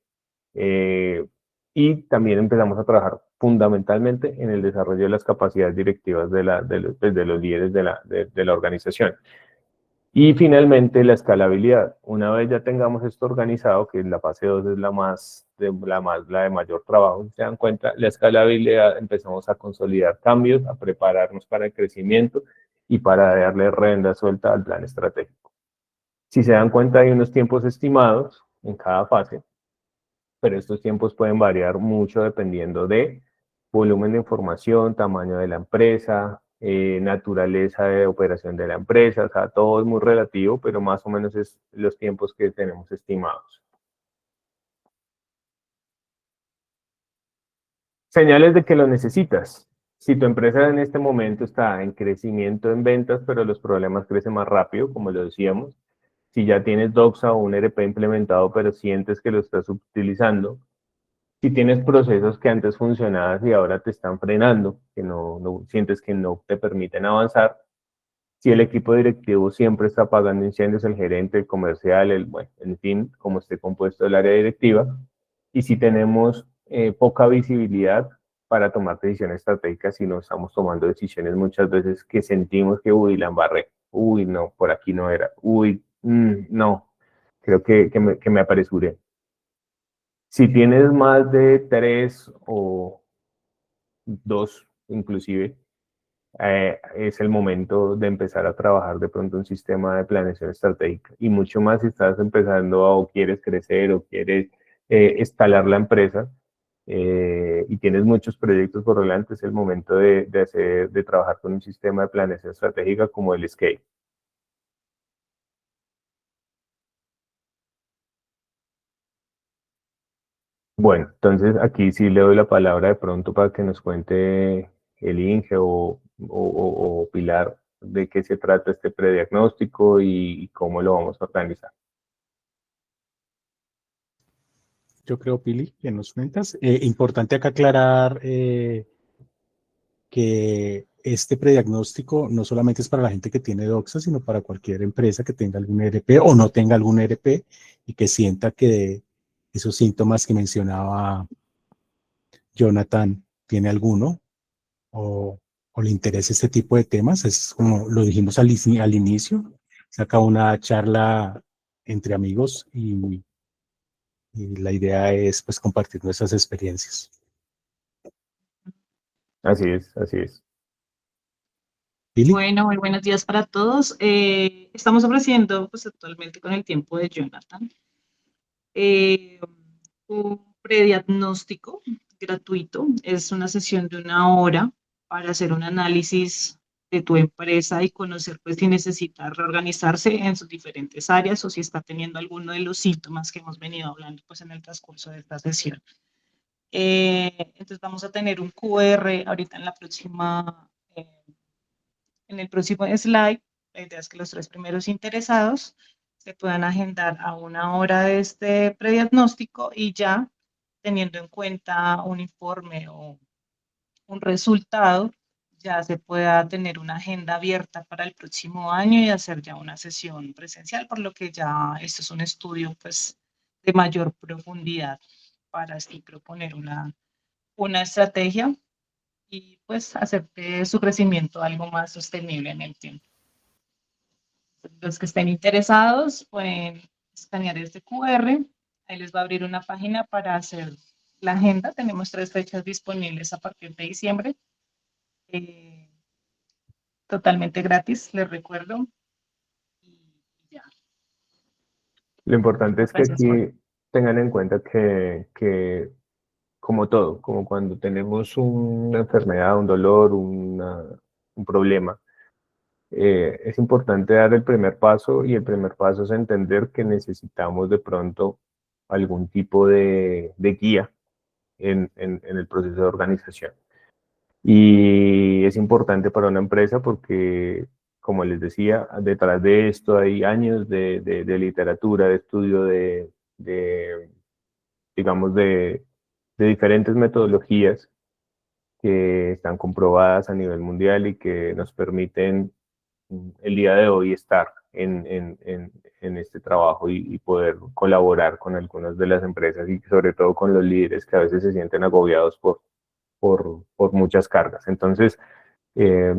Y también empezamos a trabajar fundamentalmente en el desarrollo de las capacidades directivas de los líderes de la organización. Y finalmente, la escalabilidad. Una vez ya tengamos esto organizado, que la fase 2 es la de mayor trabajo, se dan cuenta, la escalabilidad, empezamos a consolidar cambios, a prepararnos para el crecimiento y para darle rienda suelta al plan estratégico. Si se dan cuenta, hay unos tiempos estimados en cada fase, pero estos tiempos pueden variar mucho dependiendo de volumen de información, tamaño de la empresa, naturaleza de operación de la empresa. O sea, todo es muy relativo, pero más o menos es los tiempos que tenemos estimados. Señales de que lo necesitas. Si tu empresa en este momento está en crecimiento en ventas, pero los problemas crecen más rápido, como lo decíamos, si ya tienes Doxa o un ERP implementado, pero sientes que lo estás utilizando, si tienes procesos que antes funcionaban y ahora te están frenando, que no sientes que no te permiten avanzar, si el equipo directivo siempre está apagando incendios, el gerente, el comercial, bueno, en fin, como esté compuesto el área directiva, y si tenemos poca visibilidad para tomar decisiones estratégicas y no estamos tomando decisiones muchas veces que sentimos que, uy, la embarré, uy, no, por aquí no era, uy, no, creo que me apresuré. Si tienes más de 3 o 2 inclusive, es el momento de empezar a trabajar de pronto un sistema de planeación estratégica, y mucho más si estás empezando o quieres crecer o quieres escalar la empresa y tienes muchos proyectos por delante. Es el momento de trabajar con un sistema de planeación estratégica como el Scale. Bueno, entonces aquí sí le doy la palabra de pronto para que nos cuente el Inge o Pilar de qué se trata este prediagnóstico y cómo lo vamos a organizar. Yo creo, Pili, que nos cuentas. Importante acá aclarar que este prediagnóstico no solamente es para la gente que tiene Doxa, sino para cualquier empresa que tenga algún ERP o no tenga algún ERP y que sienta que esos síntomas que mencionaba Jonathan tiene alguno o le interesa este tipo de temas. Es como lo dijimos al inicio, saca una charla entre amigos y la idea es pues compartir nuestras experiencias. Así es, así es. Pili. Bueno, muy buenos días para todos. Estamos ofreciendo pues actualmente con el tiempo de Jonathan un prediagnóstico gratuito. Es una sesión de 1 hora para hacer un análisis de tu empresa y conocer pues si necesita reorganizarse en sus diferentes áreas o si está teniendo alguno de los síntomas que hemos venido hablando pues en el transcurso de esta sesión. Entonces vamos a tener un QR ahorita en el próximo slide. La idea es que los 3 primeros interesados se puedan agendar a 1 hora de este prediagnóstico y ya teniendo en cuenta un informe o un resultado, ya se pueda tener una agenda abierta para el próximo año y hacer ya una sesión presencial, por lo que ya esto es un estudio pues de mayor profundidad para así proponer una estrategia y pues hacer de su crecimiento algo más sostenible en el tiempo. Los que estén interesados pueden escanear este QR, ahí les va a abrir una página para hacer la agenda. Tenemos 3 fechas disponibles a partir de diciembre, totalmente gratis, les recuerdo. Y ya. Lo importante es que Gracias por... aquí tengan en cuenta que como todo, como cuando tenemos una enfermedad, un dolor, un problema, es importante dar el primer paso y el primer paso es entender que necesitamos de pronto algún tipo de guía en el proceso de organización. Y es importante para una empresa porque, como les decía, detrás de esto hay años de literatura, de estudio, digamos, de diferentes metodologías que están comprobadas a nivel mundial y que nos permiten el día de hoy estar en este trabajo y poder colaborar con algunas de las empresas y sobre todo con los líderes que a veces se sienten agobiados por muchas cargas. Entonces, eh,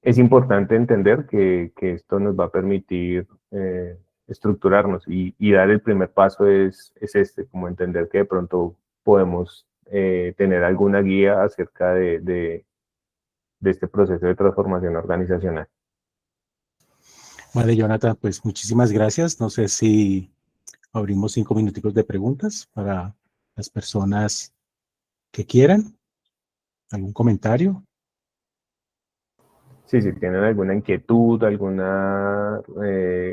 es importante entender que esto nos va a permitir estructurarnos y dar el primer paso es este, como entender que de pronto podemos tener alguna guía acerca de este proceso de transformación organizacional. Vale, Jonathan, pues muchísimas gracias. No sé si abrimos 5 minuticos de preguntas para las personas que quieran. ¿Algún comentario? Sí, si tienen alguna inquietud, alguna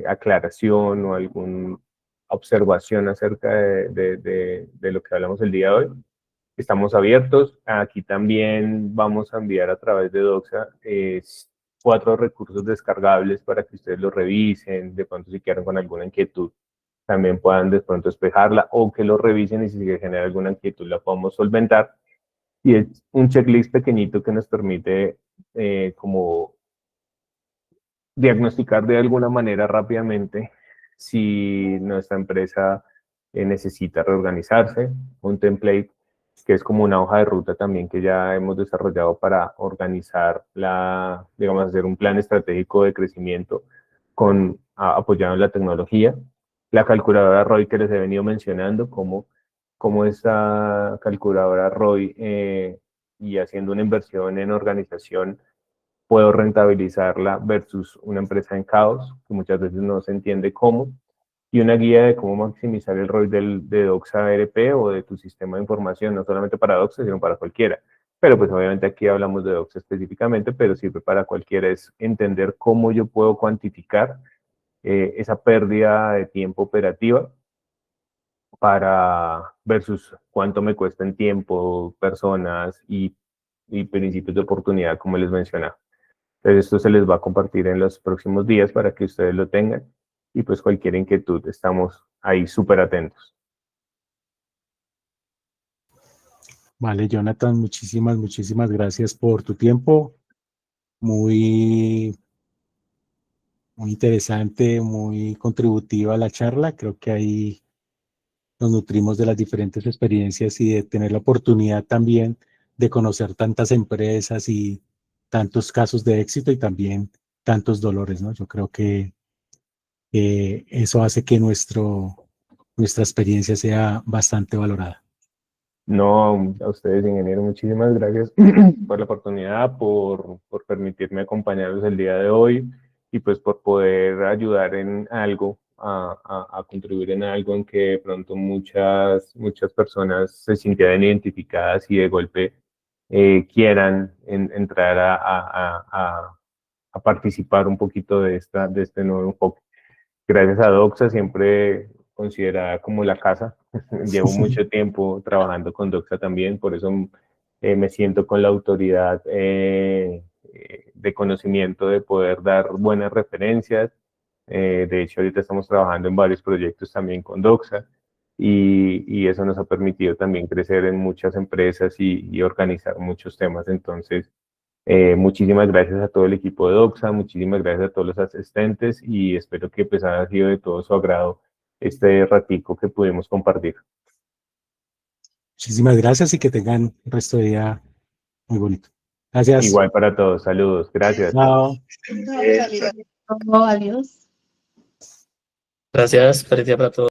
aclaración o alguna observación acerca de lo que hablamos el día de hoy, estamos abiertos. Aquí también vamos a enviar a través de Doxa 4 recursos descargables para que ustedes los revisen, de pronto si quieren con alguna inquietud también puedan de pronto despejarla o que lo revisen y si se genera alguna inquietud la podamos solventar. Y es un checklist pequeñito que nos permite como diagnosticar de alguna manera rápidamente si nuestra empresa necesita reorganizarse, un template que es como una hoja de ruta también que ya hemos desarrollado para organizar digamos, hacer un plan estratégico de crecimiento apoyado en la tecnología. La calculadora ROI que les he venido mencionando, como esta calculadora ROI y haciendo una inversión en organización puedo rentabilizarla versus una empresa en caos, que muchas veces no se entiende cómo, y una guía de cómo maximizar el rol de Doxa ERP o de tu sistema de información, no solamente para Doxa, sino para cualquiera. Pero pues obviamente aquí hablamos de Doxa específicamente, pero sirve para cualquiera, es entender cómo yo puedo cuantificar esa pérdida de tiempo operativa para versus cuánto me cuesta en tiempo, personas y principios de oportunidad, como les mencionaba. Entonces, esto se les va a compartir en los próximos días para que ustedes lo tengan y pues cualquier inquietud, estamos ahí súper atentos. Vale, Jonathan, muchísimas gracias por tu tiempo. Muy interesante, muy contributiva la charla. Creo que ahí nos nutrimos de las diferentes experiencias y de tener la oportunidad también de conocer tantas empresas y tantos casos de éxito y también tantos dolores, ¿no? Yo creo que eso hace que nuestra experiencia sea bastante valorada. No, a ustedes, ingeniero, muchísimas gracias por la oportunidad, por permitirme acompañarlos el día de hoy y pues por poder ayudar en algo, a contribuir en algo en que de pronto muchas personas se sintieran identificadas y de golpe quieran entrar a participar un poquito de este nuevo enfoque. Gracias a Doxa, siempre considerada como la casa. Llevo mucho tiempo trabajando con Doxa también, por eso me siento con la autoridad de conocimiento de poder dar buenas referencias. De hecho, ahorita estamos trabajando en varios proyectos también con Doxa y eso nos ha permitido también crecer en muchas empresas y organizar muchos temas. Entonces, muchísimas gracias a todo el equipo de Doxa, muchísimas gracias a todos los asistentes y espero que pues haya sido de todo su agrado este ratico que pudimos compartir. Muchísimas gracias y que tengan un resto de día muy bonito. Gracias. Igual para todos, saludos, gracias. Chao. Adiós. Gracias, feliz día para todos.